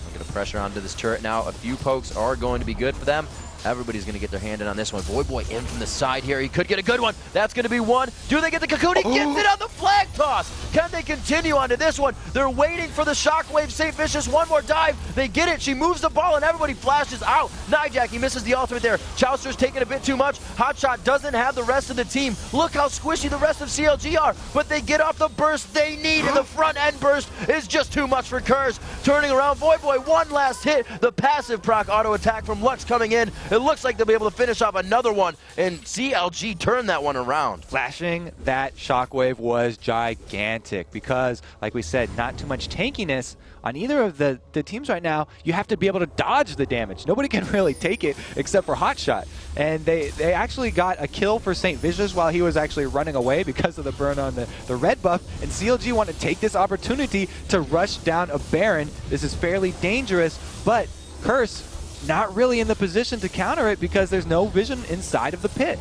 We're going to pressure onto this turret now. A few pokes are going to be good for them. Everybody's going to get their hand in on this one. Voyboy in from the side here. He could get a good one. That's going to be one. Do they get the Cocoon? He gets it on the flag toss. Can they continue onto this one? They're waiting for the Shockwave. St. Vicious, one more dive. They get it. She moves the ball, and everybody flashes out. Nyjak, he misses the ultimate there. Chowster's taking a bit too much. Hotshot doesn't have the rest of the team. Look how squishy the rest of CLG are, but they get off the burst they need, and the front end burst is just too much for Kurz. Turning around, Voyboy, one last hit. The passive proc auto attack from Lux coming in. It looks like they'll be able to finish off another one, and CLG turned that one around. Flashing that Shockwave was gigantic because, like we said, not too much tankiness on either of the teams right now. You have to be able to dodge the damage. Nobody can really take it except for Hotshot. And they actually got a kill for St. Vicious while he was actually running away because of the burn on the red buff. And CLG want to take this opportunity to rush down a Baron. This is fairly dangerous, but Curse not really in the position to counter it because there's no vision inside of the pit.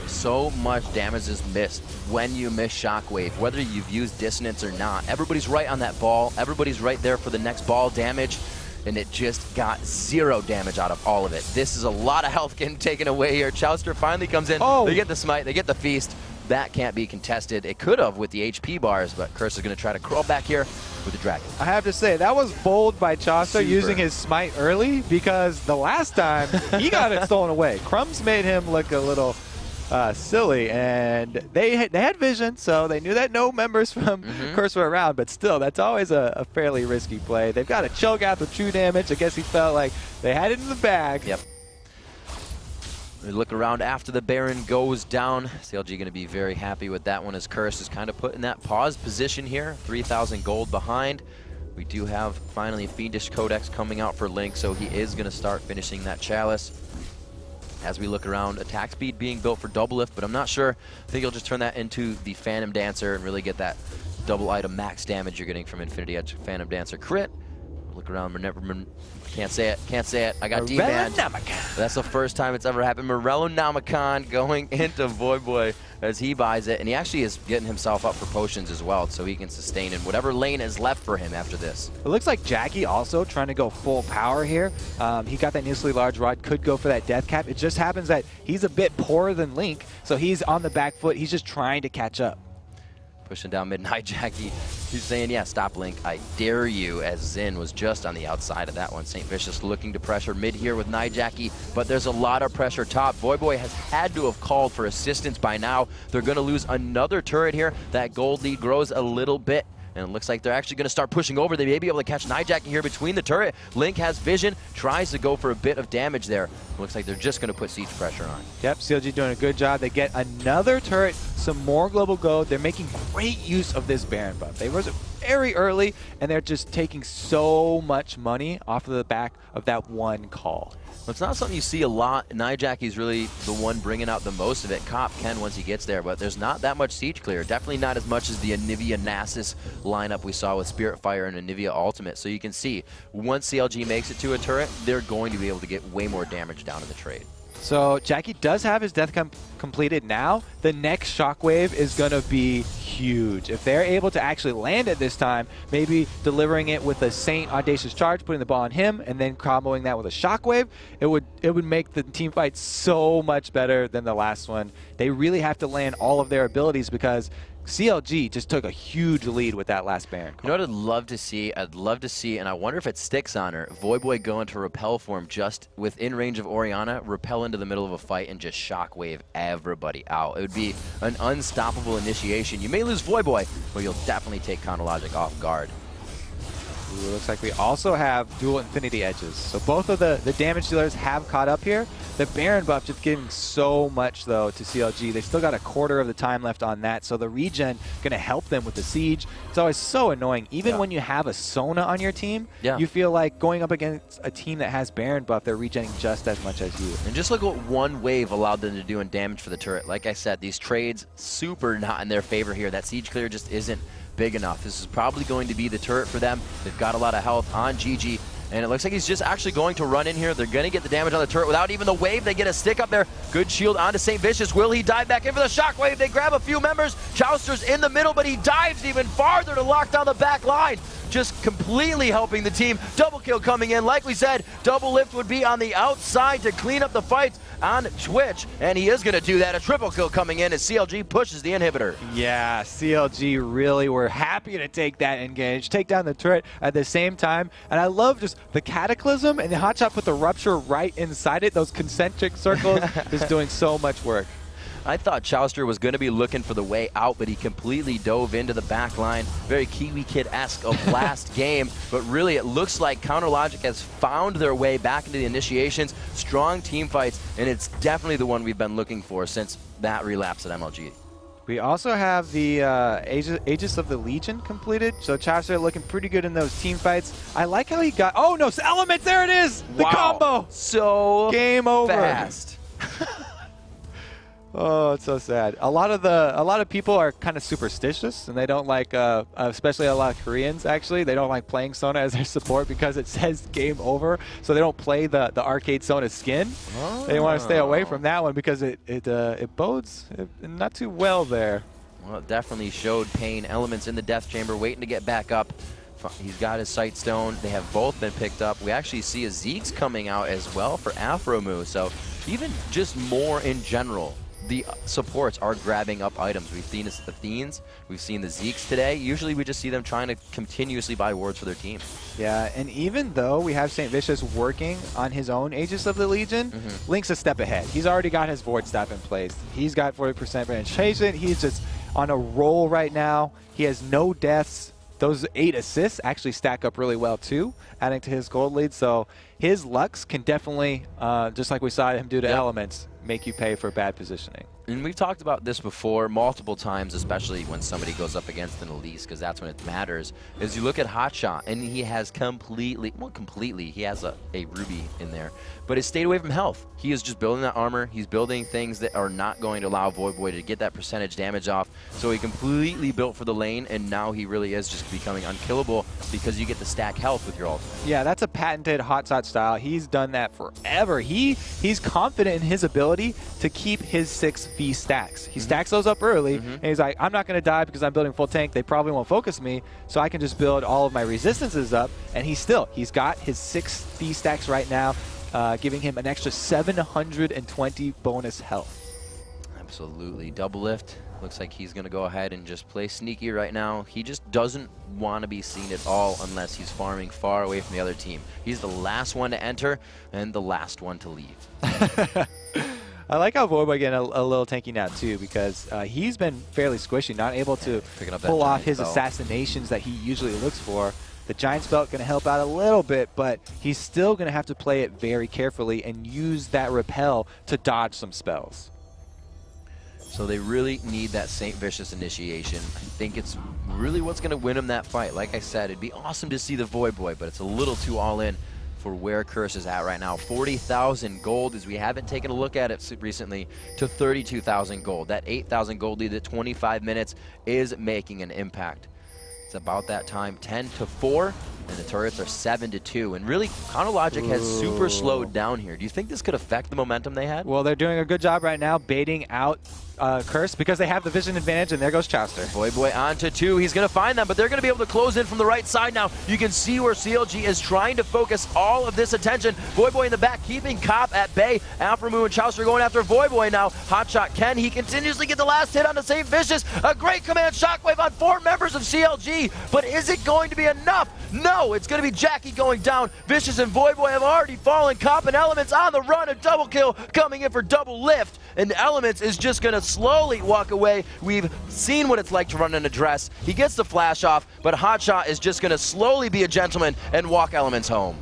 So much damage is missed when you miss Shockwave, whether you've used Dissonance or not. Everybody's right on that ball. Everybody's right there for the next ball damage, and it just got 0 damage out of all of it. This is a lot of health getting taken away here. Chowster finally comes in. Oh. They get the smite. They get the feast. That can't be contested. It could have with the HP bars, but Curse is going to try to crawl back here with the Dragon. I have to say, that was bold by Chaucer using his smite early because the last time he got it stolen away. Crumbs made him look a little silly, and they had vision, so they knew that no members from Curse were around, but still, that's always a fairly risky play. They've got a Cho'Gath with true damage. I guess he felt like they had it in the bag. Yep. We look around after the Baron goes down. CLG going to be very happy with that one as Curse is kind of put in that pause position here. 3,000 gold behind. We do have finally Fiendish Codex coming out for Link, so he is going to start finishing that Chalice. As we look around, attack speed being built for Double Lift, but I'm not sure. I think he'll just turn that into the Phantom Dancer and really get that double item max damage you're getting from Infinity Edge Phantom Dancer crit. Look around, can't say it. I got D-Man. That's the first time it's ever happened. Morello Namicon going into Voyboy as he buys it, and he actually is getting himself up for potions as well, so he can sustain in whatever lane is left for him after this. It looks like Jackie also trying to go full power here. He got that needlessly large rod, could go for that death cap. It just happens that he's a bit poorer than Link, so he's on the back foot. He's just trying to catch up. Pushing down mid, Jackie. He's saying, yeah, stop Link, I dare you, as Xin was just on the outside of that one. St. Vicious looking to pressure mid here with Nyjackie, but there's a lot of pressure top. Voyboy has had to have called for assistance by now. They're going to lose another turret here. That gold lead grows a little bit, and it looks like they're actually going to start pushing over. They may be able to catch Nyjackie here between the turret. Link has vision, tries to go for a bit of damage there. It looks like they're just going to put siege pressure on. Yep, CLG doing a good job. They get another turret, some more global gold. They're making great use of this Baron buff. They was very early, and they're just taking so much money off of the back of that one call. Well, it's not something you see a lot. Nyjackie's really the one bringing out the most of it. Cop can once he gets there, but there's not that much siege clear. Definitely not as much as the Anivia Nasus lineup we saw with Spiritfire and Anivia Ultimate. So you can see, once CLG makes it to a turret, they're going to be able to get way more damage down in the trade. So Jackie does have his death completed now. The next Shockwave is going to be huge. If they're able to actually land it this time, maybe delivering it with a Saint Audacious Charge, putting the ball on him, and then comboing that with a Shockwave, it would make the team fight so much better than the last one. They really have to land all of their abilities because CLG just took a huge lead with that last Baron call. You know what I'd love to see? I'd love to see, and I wonder if it sticks on her, Voyboy go into repel form just within range of Orianna, repel into the middle of a fight, and just shockwave everybody out. It would be an unstoppable initiation. You may lose Voyboy, but you'll definitely take Chronologic off guard. Ooh, looks like we also have dual Infinity Edges. So both of the damage dealers have caught up here. The Baron buff just giving so much, though, to CLG. They still got a quarter of the time left on that, so the regen going to help them with the siege. It's always so annoying. Even when you have a Sona on your team, you feel like going up against a team that has Baron buff, they're regenning just as much as you. And just look what one wave allowed them to do in damage for the turret. Like I said, these trades super not in their favor here. That siege clear just isn't big enough. This is probably going to be the turret for them. They've got a lot of health on GG. And it looks like he's just actually going to run in here. They're going to get the damage on the turret without even the wave. They get a stick up there. Good shield onto St. Vicious. Will he dive back in for the shockwave? They grab a few members. Chouster's in the middle, but he dives even farther to lock down the back line. Just completely helping the team. Double kill coming in. Like we said, Double Lift would be on the outside to clean up the fights on Twitch, and he is going to do that. A triple kill coming in as CLG pushes the inhibitor. Yeah, CLG really were happy to take that engage, take down the turret at the same time. And I love just the Cataclysm, and the Hotshot put the Rupture right inside it. Those concentric circles just doing so much work. I thought Chouster was going to be looking for the way out, but he completely dove into the back line. Very Kiwi Kid-esque of last game, but really it looks like CounterLogic has found their way back into the initiations, strong team fights, and it's definitely the one we've been looking for since that relapse at MLG. We also have the Aegis of the Legion completed, so Chouster looking pretty good in those team fights. I like how he got, oh no, Elements, there it is! The combo! So game over. Fast. Oh, it's so sad. A lot of people are kind of superstitious, and they don't like, especially a lot of Koreans actually, they don't like playing Sona as their support because it says game over, so they don't play the arcade Sona skin. They want to stay away from that one because it bodes not too well there. Well, it definitely showed Pain. Elements in the Death Chamber waiting to get back up. He's got his Sight Stone. They have both been picked up. We actually see a Zeke's coming out as well for Aphromoo, so even just more in general. The supports are grabbing up items. We've seen the Theans, we've seen the Zeeks today. Usually we just see them trying to continuously buy wards for their team. Yeah, and even though we have St. Vicious working on his own Aegis of the Legion, Link's a step ahead. He's already got his Void Staff in place. He's got 40% penetration. He's just on a roll right now. He has no deaths. Those 8 assists actually stack up really well too, adding to his gold lead. So his Lux can definitely, just like we saw him do to Elements, make you pay for bad positioning. And we've talked about this before multiple times, especially when somebody goes up against an Elise, because that's when it matters, is you look at Hotshot, and he has he has a Ruby in there, but has stayed away from health. He is just building that armor. He's building things that are not going to allow Voyboy to get that percentage damage off. So he completely built for the lane, and now he really is just becoming unkillable because you get to stack health with your ultimate. Yeah, that's a patented Hotshot style. He's done that forever. He's confident in his ability to keep his 6 V stacks. He stacks those up early, and he's like, I'm not going to die because I'm building full tank. They probably won't focus me, so I can just build all of my resistances up. And he's got his 6 V stacks right now, giving him an extra 720 bonus health. Absolutely. Double Lift. Looks like he's going to go ahead and just play sneaky right now. He just doesn't want to be seen at all unless he's farming far away from the other team. He's the last one to enter and the last one to leave. I like how Voyboy getting a little tanky now too, because he's been fairly squishy, not able to pull off his assassinations that he usually looks for. The Giant's Belt going to help out a little bit, but he's still going to have to play it very carefully and use that repel to dodge some spells. So they really need that St. Vicious initiation. I think it's really what's going to win him that fight. Like I said, it'd be awesome to see the Voyboy, but it's a little too all in for where Curse is at right now. 40,000 gold, as we haven't taken a look at it recently, to 32,000 gold. That 8,000 gold lead at 25 minutes is making an impact. It's about that time, 10-4, and the turrets are 7-2. And really, CounterLogic has super slowed down here. Do you think this could affect the momentum they had? Well, they're doing a good job right now baiting out Curse because they have the vision advantage, and there goes Chouster. Voyboy onto 2. He's going to find them, but they're going to be able to close in from the right side now. You can see where CLG is trying to focus all of this attention. Voyboy in the back, keeping Cop at bay. Aphromoo and Chouster going after Voyboy now. Hotshot can. He continuously get the last hit on the St. Vicious. A great command shockwave on 4 members of CLG, but is it going to be enough? No, it's going to be Jackie going down. Vicious and Voyboy have already fallen. Cop and Elements on the run. A double kill coming in for Double Lift. and Elements is just going to slowly walk away. We've seen what it's like to run in a dress. He gets the flash off, but Hotshot is just going to slowly be a gentleman and walk Elements home.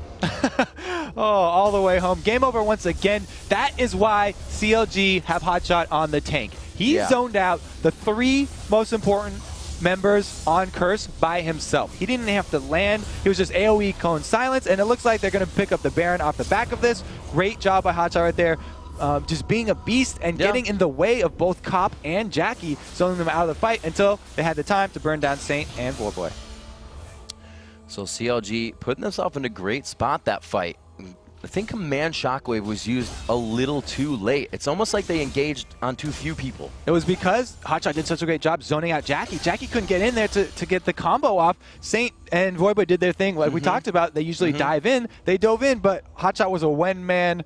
Oh, all the way home. Game over once again. That is why CLG have Hotshot on the tank. He zoned out the 3 most important members on Curse by himself. He didn't have to land. He was just AoE cone silence, and it looks like they're going to pick up the Baron off the back of this. Great job by Hotshot right there. Just being a beast and getting in the way of both Cop and Jackie, zoning them out of the fight until they had the time to burn down Saint and Voyboy. So CLG putting themselves in a great spot that fight. I think Command Shockwave was used a little too late. It's almost like they engaged on too few people. It was because Hotshot did such a great job zoning out Jackie. Jackie couldn't get in there to get the combo off. Saint and Voyboy did their thing. Like we talked about, they usually dive in. They dove in, but Hotshot was a one-man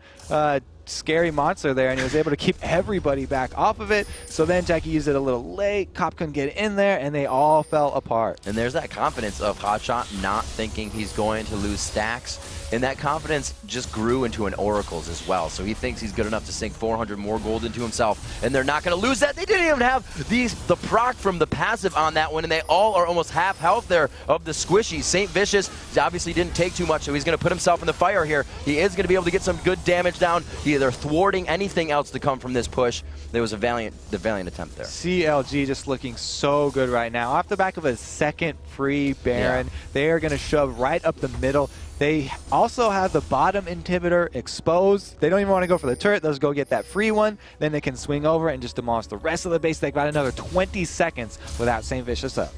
scary monster there, and he was able to keep everybody back off of it. So then Jackie used it a little late. Cop couldn't get in there, and they all fell apart. And there's that confidence of Hotshot not thinking he's going to lose stacks. And that confidence just grew into an Oracle's as well. So he thinks he's good enough to sink 400 more gold into himself. And they're not going to lose that. They didn't even have the proc from the passive on that one. And they all are almost half health there of the squishies. Saint Vicious obviously didn't take too much, so he's going to put himself in the fire here. He is going to be able to get some good damage down. Either thwarting anything else to come from this push. There was a valiant attempt there. CLG just looking so good right now. Off the back of a second free Baron, they are going to shove right up the middle. They also have the bottom inhibitor exposed. They don't even want to go for the turret. They'll just go get that free one. Then they can swing over and just demolish the rest of the base. They've got another 20 seconds without Saint Vicious up.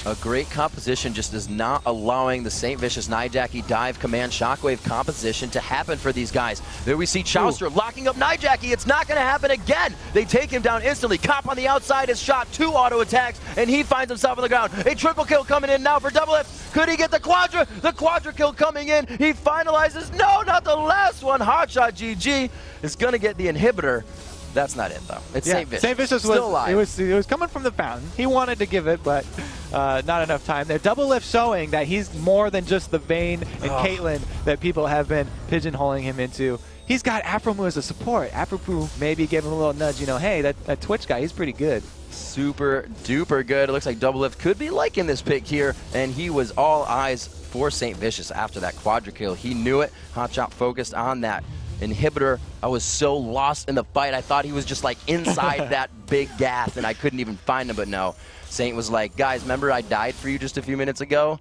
A great composition just is not allowing the Saint Vicious Nijackie dive command shockwave composition to happen for these guys. There we see Chauster locking up Nijackie. It's not going to happen again. They take him down instantly. Cop on the outside has shot 2 auto attacks, and he finds himself on the ground. A triple kill coming in now for Doublelift. Could he get the quadra? The quadra kill coming in. He finalizes. No, not the last one. Hotshot GG is going to get the inhibitor. That's not it, though. It's Saint Vicious. Saint Vicious still alive. It was coming from the fountain. He wanted to give it, but not enough time there. Doublelift showing that he's more than just the Vayne and Caitlyn that people have been pigeonholing him into. He's got Aphromoo as a support. Aphromoo maybe gave him a little nudge, you know, hey, that Twitch guy, he's pretty good. Super duper good. It looks like Doublelift could be liking this pick here, and he was all eyes for Saint Vicious after that quadra kill. He knew it. Hotshot focused on that inhibitor. I was so lost in the fight. I thought he was just like inside that big gath and I couldn't even find him, but no. Saint was like, guys, remember I died for you just a few minutes ago?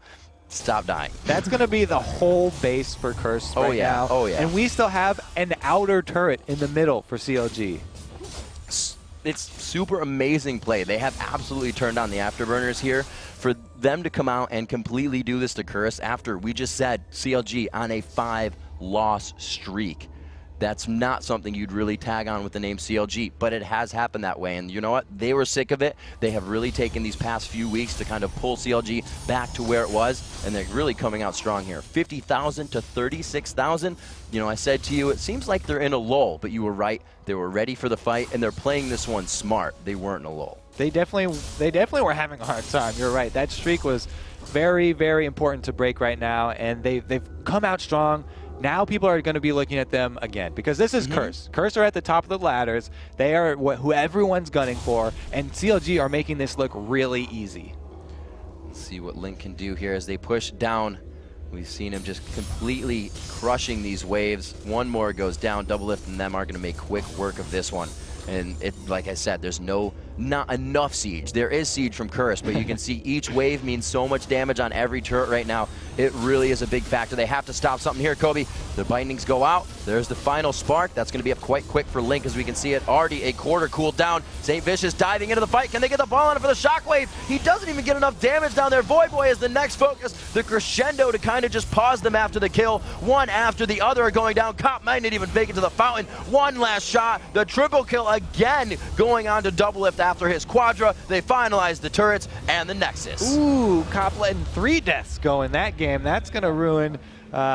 Stop dying. That's going to be the whole base for Curse right now. Oh, yeah. And we still have an outer turret in the middle for CLG. It's super amazing play. They have absolutely turned on the afterburners here. For them to come out and completely do this to Curse after we just said CLG on a 5-loss streak. That's not something you'd really tag on with the name CLG, but it has happened that way. And you know what? They were sick of it. They have really taken these past few weeks to kind of pull CLG back to where it was, and they're really coming out strong here. 50,000 to 36,000. You know, I said to you, it seems like they're in a lull, but you were right. They were ready for the fight, and they're playing this one smart. They weren't in a lull. They definitely were having a hard time. You're right. That streak was very, very important to break right now, and they've come out strong. Now people are going to be looking at them again because this is Curse. Curse are at the top of the ladders. They are who everyone's gunning for, and CLG are making this look really easy. Let's see what Link can do here as they push down. We've seen him just completely crushing these waves. One more goes down. Doublelift and them are going to make quick work of this one. And it, like I said, there's not enough siege. There is siege from Curse, but you can see each wave means so much damage on every turret right now. It really is a big factor. They have to stop something here, Kobe. The bindings go out. There's the final spark. That's going to be up quite quick for Link as we can see it. Already a quarter cooled down. Saint Vicious diving into the fight. Can they get the ball on it for the shockwave? He doesn't even get enough damage down there. Voyboy is the next focus. The crescendo to kind of just pause them after the kill. One after the other are going down. Cop might not even make it to the fountain. One last shot. The triple kill again going on to Doublelift after his quadra. They finalize the turrets and the Nexus. Ooh, Cop letting 3 deaths go in that game. That's going to ruin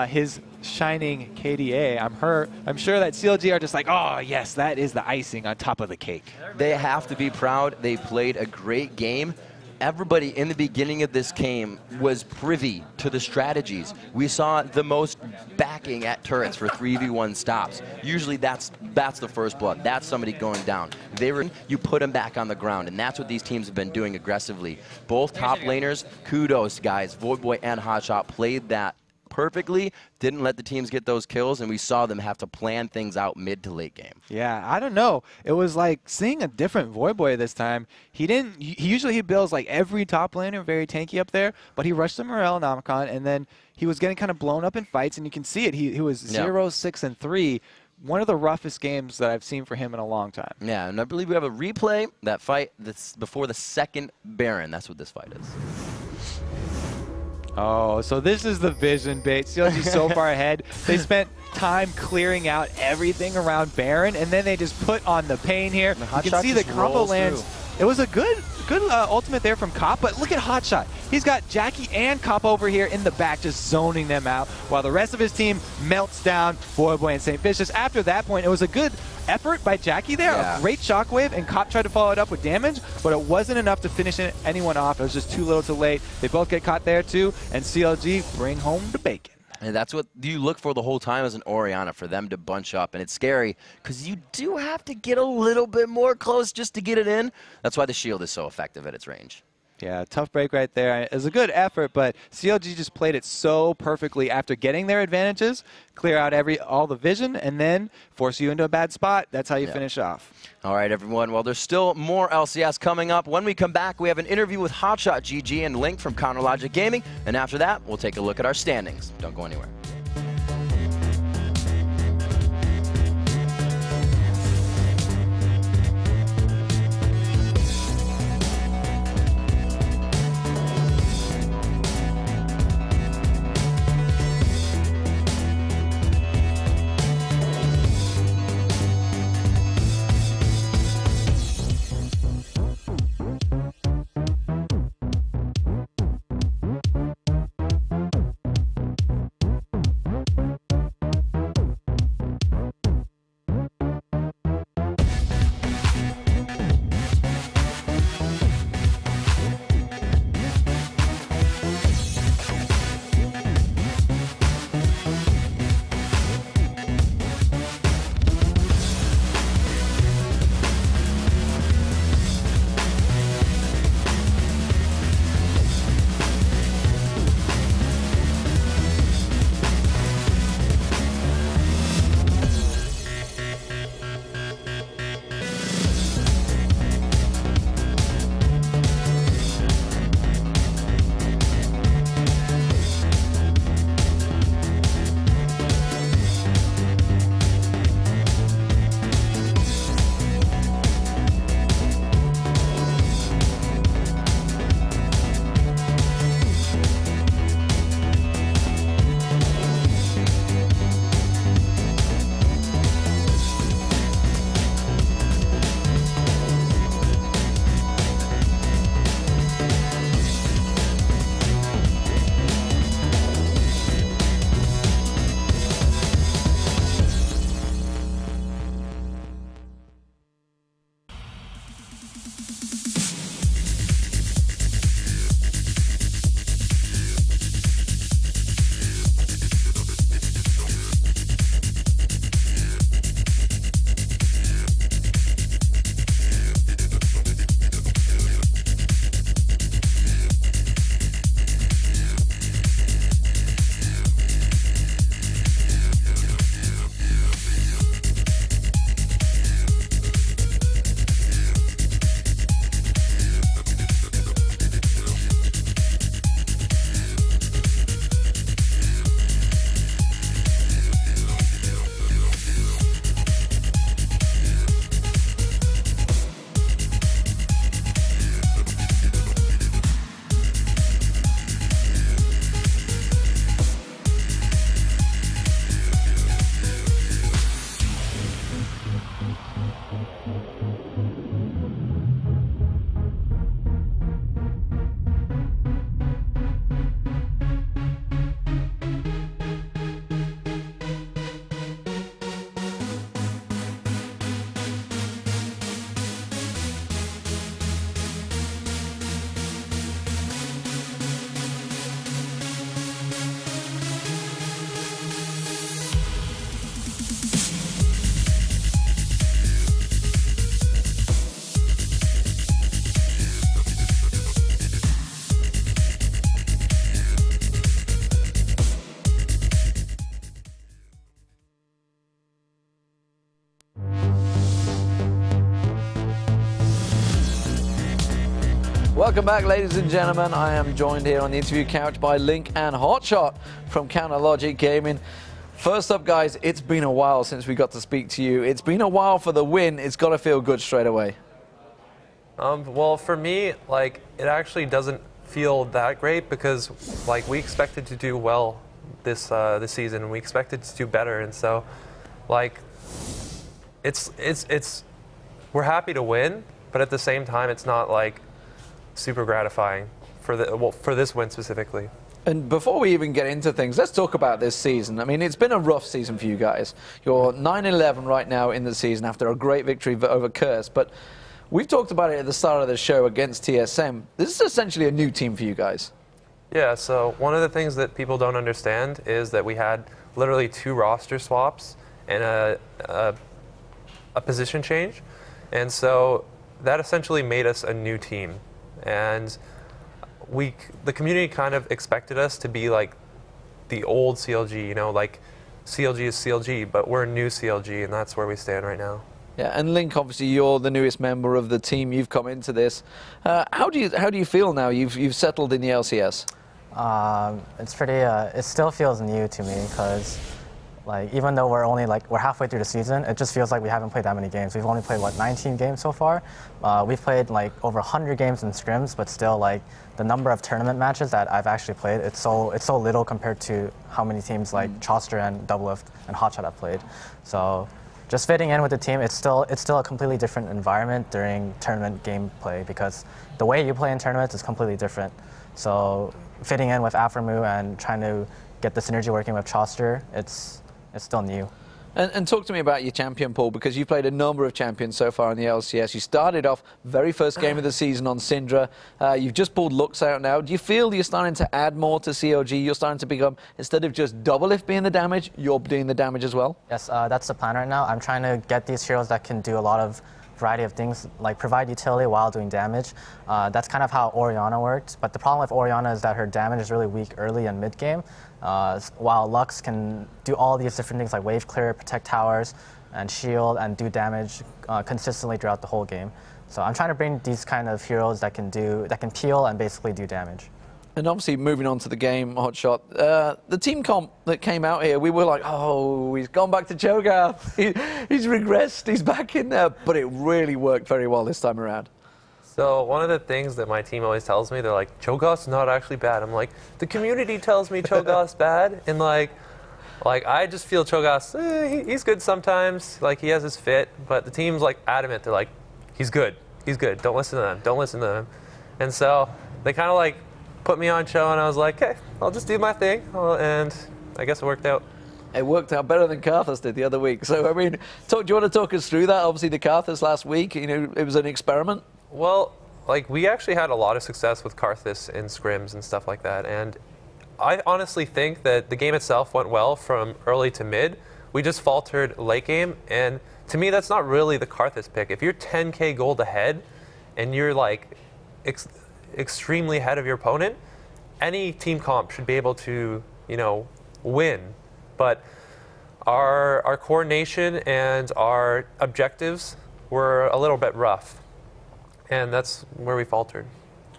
his shining KDA. I'm sure that CLG are just like, oh yes, that is the icing on top of the cake. They have to be proud. They played a great game. Everybody in the beginning of this game was privy to the strategies. We saw the most backing at turrets for 3v1 stops. Usually that's the first blood. That's somebody going down. You put them back on the ground, and that's what these teams have been doing aggressively. Both top laners, kudos, guys. Voidboy and Hotshot played that perfectly, didn't let the teams get those kills, and we saw them have to plan things out mid to late game. Yeah, I don't know. It was like seeing a different Voidboy this time. He usually builds like every top laner very tanky up there, but he rushed the Morel and Omicron, and then he was getting kind of blown up in fights, and you can see it. He was 0, 6, and 3. One of the roughest games that I've seen for him in a long time. Yeah, and I believe we have a replay, that fight that's before the second Baron. That's what this fight is. Oh, so this is the vision bait. CLG's so far ahead. They spent time clearing out everything around Baron, and then they just put on the pain here. You can see the combo lands. It was a good ultimate there from Cop, but look at Hotshot. He's got Jackie and Cop over here in the back just zoning them out, while the rest of his team melts down Voidboy and St. Vicious. After that point, it was a good effort by Jackie there, a great shockwave, and Cop tried to follow it up with damage, but it wasn't enough to finish anyone off. It was just too little too late. They both get caught there too, and CLG bring home the bacon. And that's what you look for the whole time as an Orianna, for them to bunch up. And it's scary because you do have to get a little bit more close just to get it in. That's why the shield is so effective at its range. Yeah, tough break right there. It was a good effort, but CLG just played it so perfectly after getting their advantages, clear out all the vision, and then force you into a bad spot. That's how you finish off. All right, everyone. Well, there's still more LCS coming up. When we come back, we have an interview with Hotshot GG and Link from CounterLogic Gaming. And after that, we'll take a look at our standings. Don't go anywhere. Welcome back, ladies and gentlemen. I am joined here on the interview couch by Link and Hotshot from Counter Logic Gaming. First up, guys, it's been a while since we got to speak to you. It's been a while for the win. It's got to feel good straight away. Well, for me, like, it actually doesn't feel that great because, like, we expected to do well this season. We expected to do better, and so, like, we're happy to win, but at the same time, it's not like super gratifying for this win specifically. And before we even get into things, let's talk about this season. I mean, it's been a rough season for you guys. You're 9-11 right now in the season after a great victory over Curse, but we've talked about it at the start of the show against TSM. This is essentially a new team for you guys. Yeah, so one of the things that people don't understand is that we had literally 2 roster swaps and a position change. And so that essentially made us a new team. And the community kind of expected us to be like the old CLG, you know, like CLG is CLG, but we're a new CLG, and that's where we stand right now. Yeah, and Link, obviously, you're the newest member of the team. You've come into this. How do you feel now? You've settled in the LCS. It's pretty. It still feels new to me because, like, even though we're halfway through the season, it just feels like we haven't played that many games. We've only played 19 games so far. We've played like over 100 games in scrims, but still, like, the number of tournament matches that I've actually played, it's so little compared to how many teams like Choster and Doublelift and Hotshot have played. So just fitting in with the team, it's still a completely different environment during tournament gameplay because the way you play in tournaments is completely different. So fitting in with Aphromoo and trying to get the synergy working with Choster, it's still new. And talk to me about your champion pool, because you've played a number of champions so far in the LCS. You started off very first game of the season on Syndra. You've just pulled Lux out now. Do you feel you're starting to add more to CLG? You're starting to become, instead of just Doublelift being the damage, you're doing the damage as well? Yes, that's the plan right now. I'm trying to get these heroes that can do a lot of variety of things, like provide utility while doing damage. That's kind of how Orianna worked, but the problem with Orianna is that her damage is really weak early and mid game, while Lux can do all these different things like wave clear, protect towers, and shield, and do damage consistently throughout the whole game. So I'm trying to bring these kind of heroes that can peel and basically do damage. And obviously, moving on to the game, Hotshot, the team comp that came out here, we were like, oh, he's gone back to Cho'Gath. He's regressed. He's back in there. But it really worked very well this time around. So one of the things that my team always tells me, they're like, Cho'Gath's not actually bad. I'm like, the community tells me Cho'Gath's bad. And like I just feel Cho'Gath's, he's good sometimes. Like, he has his fit. But the team's like adamant. They're like, he's good. He's good. Don't listen to them. Don't listen to them. And so they kind of like put me on Cho, and I was like, okay, I'll just do my thing, and I guess it worked out. It worked out better than Karthus did the other week. So, I mean, do you want to talk us through that? Obviously, the Karthus last week, you know, it was an experiment. Well, like, we actually had a lot of success with Karthus in scrims and stuff like that, and I honestly think that the game itself went well from early to mid. We just faltered late game, and to me, that's not really the Karthus pick. If you're 10k gold ahead, and you're, like, extremely ahead of your opponent, any team comp should be able to, you know, win. But our coordination and our objectives were a little bit rough, and that's where we faltered.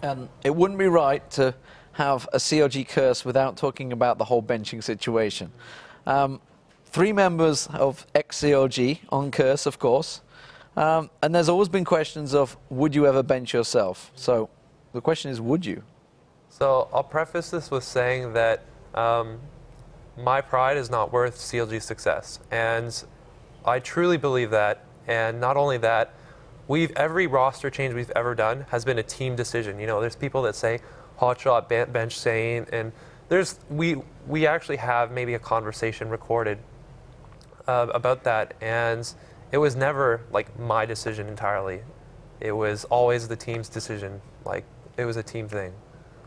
And it wouldn't be right to have a CLG curse without talking about the whole benching situation. 3 members of ex-CLG on curse, of course, and there's always been questions of, would you ever bench yourself? So the question is, would you? So I'll preface this with saying that my pride is not worth CLG's success. And I truly believe that. And not only that, every roster change we've ever done has been a team decision. You know, there's people that say, Hotshot, bench Sane, and we actually have maybe a conversation recorded about that. And it was never, like, my decision entirely. It was always the team's decision. Like, it was a team thing.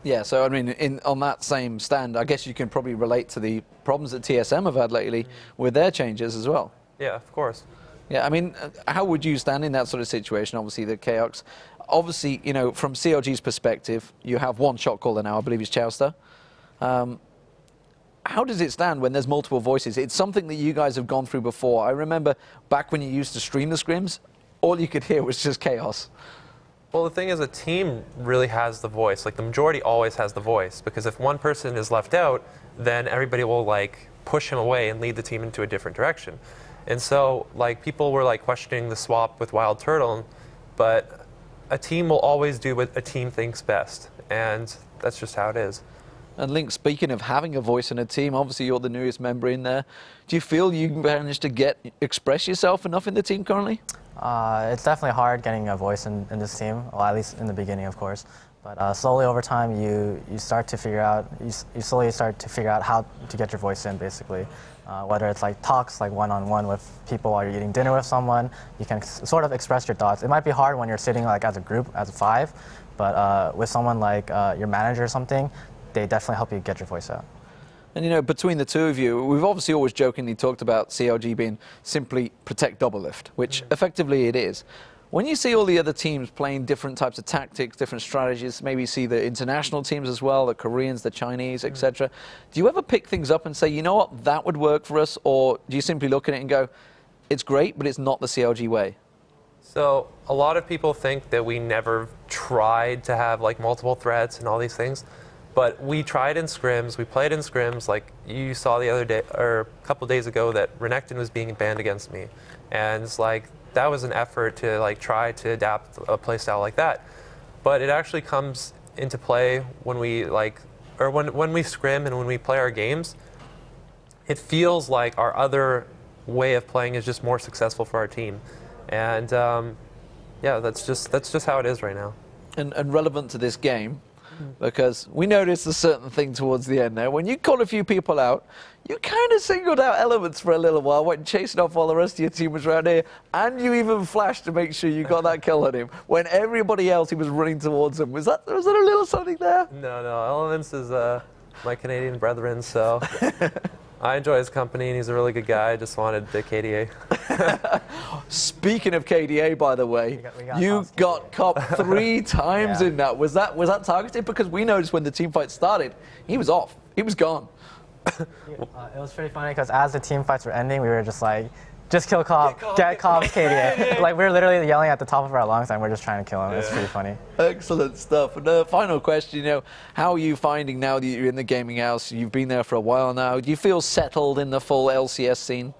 Yeah, so I mean, on that same stand, I guess you can probably relate to the problems that TSM have had lately with their changes as well. Yeah, of course. Yeah, I mean, how would you stand in that sort of situation? Obviously, the Chaox. Obviously, you know, from CLG's perspective, you have one shot caller now, I believe it's Chowster. How does it stand when there's multiple voices? It's something that you guys have gone through before. I remember back when you used to stream the scrims, all you could hear was just chaos. Well, the thing is, a team really has the voice. Like, the majority always has the voice, because if one person is left out, then everybody will, like, push him away and lead the team into a different direction. And so, like, people were, like, questioning the swap with Wild Turtle, but a team will always do what a team thinks best, and that's just how it is. And Link, speaking of having a voice in a team, obviously you're the newest member in there. Do you feel you managed to express yourself enough in the team currently? It's definitely hard getting a voice in this team, well, at least in the beginning, of course. But slowly over time, you start to figure out, you slowly start to figure out how to get your voice in, basically. Whether it's like talks, like one-on-one with people while you're eating dinner with someone, you can sort of express your thoughts. It might be hard when you're sitting like as a group, as a 5, but with someone like your manager or something, they definitely help you get your voice out. And you know, between the two of you, we've obviously always jokingly talked about CLG being simply protect Doublelift, which effectively it is. When you see all the other teams playing different types of tactics, different strategies, maybe you see the international teams as well, the Koreans, the Chinese, etc. Do you ever pick things up and say, you know what, that would work for us? Or do you simply look at it and go, it's great, but it's not the CLG way? So a lot of people think that we never tried to have like multiple threats and all these things. But we tried in scrims, we played in scrims, like you saw the other day, or a couple days ago, that Renekton was being banned against me. And it's like, that was an effort to like try to adapt a playstyle like that. But it actually comes into play when we like, or when we scrim and when we play our games, it feels like our other way of playing is just more successful for our team. And yeah, that's just how it is right now. And relevant to this game, because we noticed a certain thing towards the end there. When you called a few people out, you kind of singled out Elements for a little while, went chasing off while the rest of your team was around here, and you even flashed to make sure you got that kill on him. When everybody else, he was running towards him. Was there a little something there? No, Elements is my Canadian brethren, so I enjoy his company, and he's a really good guy. I just wanted the KDA. Speaking of KDA, by the way, you got caught 3 times in that. Was that targeted? Because we noticed when the team fight started, he was off. He was gone. It was pretty funny because as the team fights were ending, we were just like, just kill Cobb, get Cobb's KDA. Like, we were literally yelling at the top of our lungs and we're just trying to kill him. It's pretty funny. Excellent stuff. And the final question, you know, how are you finding now that you're in the gaming house? You've been there for a while now. Do you feel settled in the full LCS scene?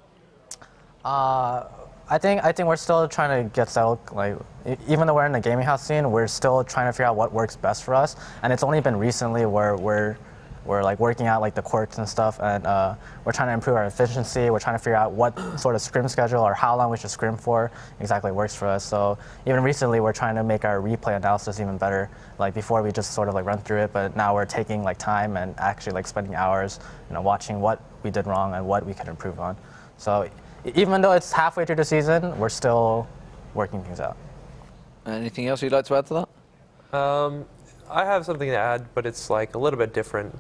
I think we're still trying to get settled. Like, even though we're in the gaming house scene, we're still trying to figure out what works best for us. And it's only been recently where we're like working out like the quirks and stuff, and we're trying to improve our efficiency. We're trying to figure out what sort of scrim schedule or how long we should scrim for exactly works for us. So even recently, we're trying to make our replay analysis even better. Like before, we just sort of like run through it, but now we're taking like time and actually like spending hours, you know, watching what we did wrong and what we could improve on. So even though it's halfway through the season, we're still working things out. Anything else you'd like to add to that? I have something to add, but it's like a little bit different.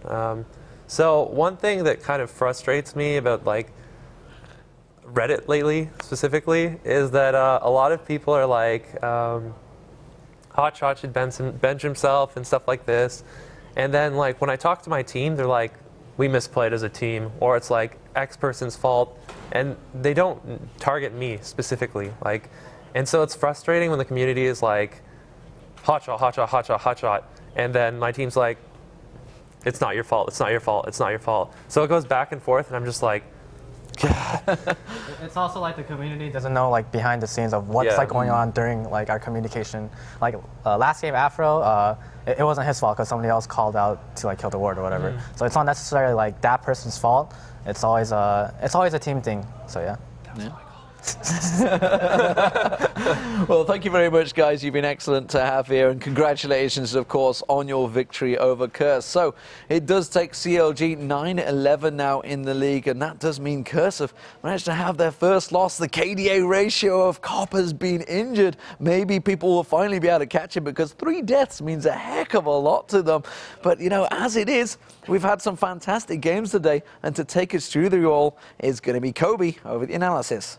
So one thing that kind of frustrates me about like Reddit lately specifically is that a lot of people are like, Hotshot should bench himself and stuff like this. And then like when I talk to my team, they're like, we misplayed as a team, or it's like X person's fault, and they don't target me specifically. Like, and so it's frustrating when the community is like, Hotshot, Hotshot, Hotshot, Hotshot, and then my team's like, it's not your fault, it's not your fault, it's not your fault. So it goes back and forth, and I'm just like, God. It's also like the community doesn't know like behind the scenes of what's like going on during like our communication. Like last game Afro, it wasn't his fault because somebody else called out to like kill the ward or whatever. So it's not necessarily like that person's fault. It's always a team thing. So yeah. Well, thank you very much, guys. You've been excellent to have here, and congratulations, of course, on your victory over Curse. So it does take CLG 9-11 now in the league, and that does mean Curse have managed to have their first loss. The KDA ratio of Cop has been injured. Maybe people will finally be able to catch him, because 3 deaths means a heck of a lot to them. But, you know, as it is, we've had some fantastic games today, and to take us through the all is going to be Kobe over the analysis.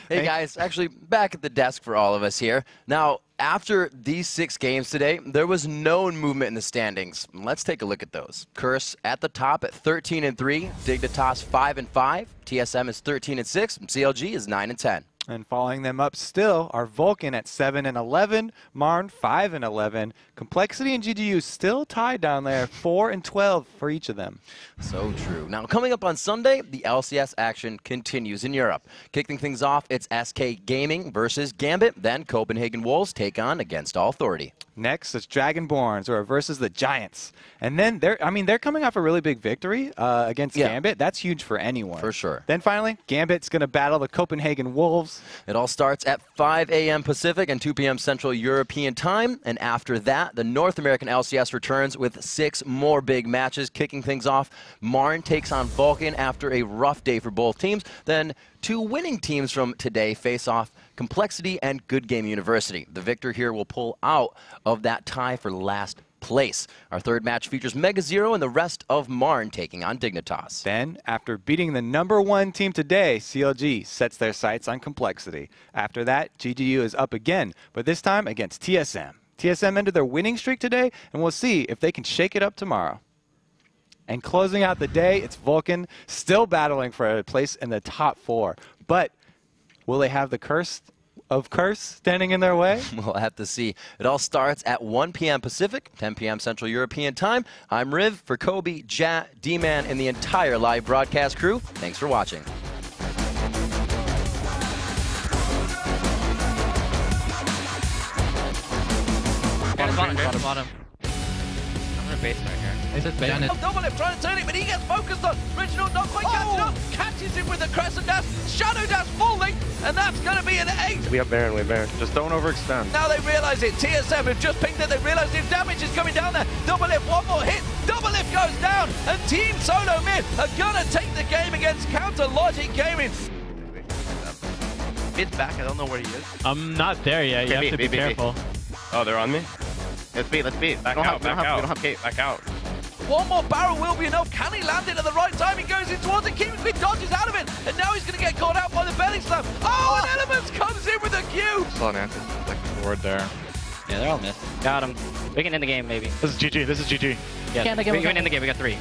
Hey guys, actually back at the desk for all of us here. Now, after these 6 games today, there was no movement in the standings. Let's take a look at those. Curse at the top at 13-3, Dignitas 5-5, TSM is 13-6, and CLG is 9-10. And following them up still are Vulcan at 7-11, Marn 5-11. Complexity and GGU still tied down there, 4-12 for each of them. So true. Now, coming up on Sunday, the LCS action continues in Europe. Kicking things off, it's SK Gaming versus Gambit. Then Copenhagen Wolves take on Against All Authority. Next, it's Dragonborns versus the Giants. And then they're coming off a really big victory against Gambit. That's huge for anyone. For sure. Then finally, Gambit's going to battle the Copenhagen Wolves. It all starts at 5 a.m. Pacific and 2 p.m. Central European time. And after that, the North American LCS returns with 6 more big matches. Kicking things off, Marn takes on Vulcan after a rough day for both teams. Then 2 winning teams from today face off, Complexity and Good Game University. The victor here will pull out of that tie for last place. Our third match features Mega Zero and the rest of Marn taking on Dignitas. Then, after beating the #1 team today, CLG sets their sights on Complexity. After that, GGU is up again, but this time against TSM. TSM ended their winning streak today, and we'll see if they can shake it up tomorrow. And closing out the day, it's Vulcan still battling for a place in the top 4. But will they have the curse of Curse standing in their way? We'll have to see. It all starts at 1 p.m. Pacific, 10 p.m. Central European time. I'm Riv for Kobe, Jat, D-Man, and the entire live broadcast crew. Thanks for watching. Bottom. I'm gonna base right here. Double Lift trying to turn it, but he gets focused on. Reginald not quite catching up. Catches him with the Crescent Dash. Shadow Dash falling, and that's going to be an 8. We have Baron, Just don't overextend. Now they realise it. TSM have just pinged it. They realise his damage is coming down there. Double Lift, one more hit. Double Lift goes down, and Team Solo Mid are going to take the game against Counter Logic Gaming. Mid's back. I don't know where he is. I'm not there yet. You have to be careful. Oh, they're on me? Let's beat. Back out. We don't have Kate. Back out. One more barrel will be enough. Can he land it at the right time? He goes in towards it. Keeping Speed dodges out of it. And now he's going to get caught out by the belly slam. Oh, and Elements comes in with a Q. Saw an answer. Like forward there. Yeah, they're all missed. Got him. We can end the game, maybe. This is GG. Yeah, we can end the game. We got 3.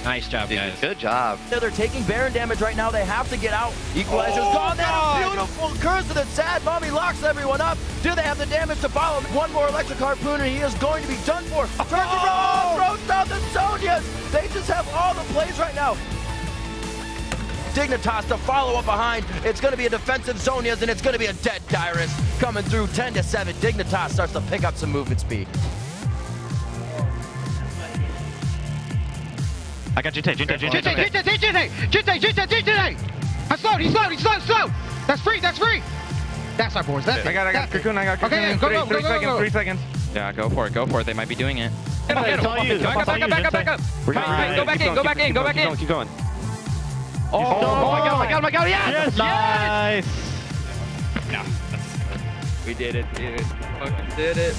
Nice job, guys. Good job. They're taking Baron damage right now. They have to get out. Equalizer's gone down. Beautiful curse of the sad mommy locks everyone up. Do they have the damage to follow? One more electric harpoon and he is going to be done for. Turns around, throws down the Zonias. They just have all the plays right now. Dignitas to follow up behind. It's going to be a defensive Zonias and it's going to be a dead Dyrus coming through 10-7. Dignitas starts to pick up some movement speed. I got GT. He's slow. That's free. That's our boys. That's I got Cocoon. Okay, go. 3 seconds. Yeah, go for it. They might be doing it. Back up. Go back in. Keep going. Oh my god, yes! Nice. We did it. Fucking did it.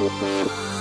Bye.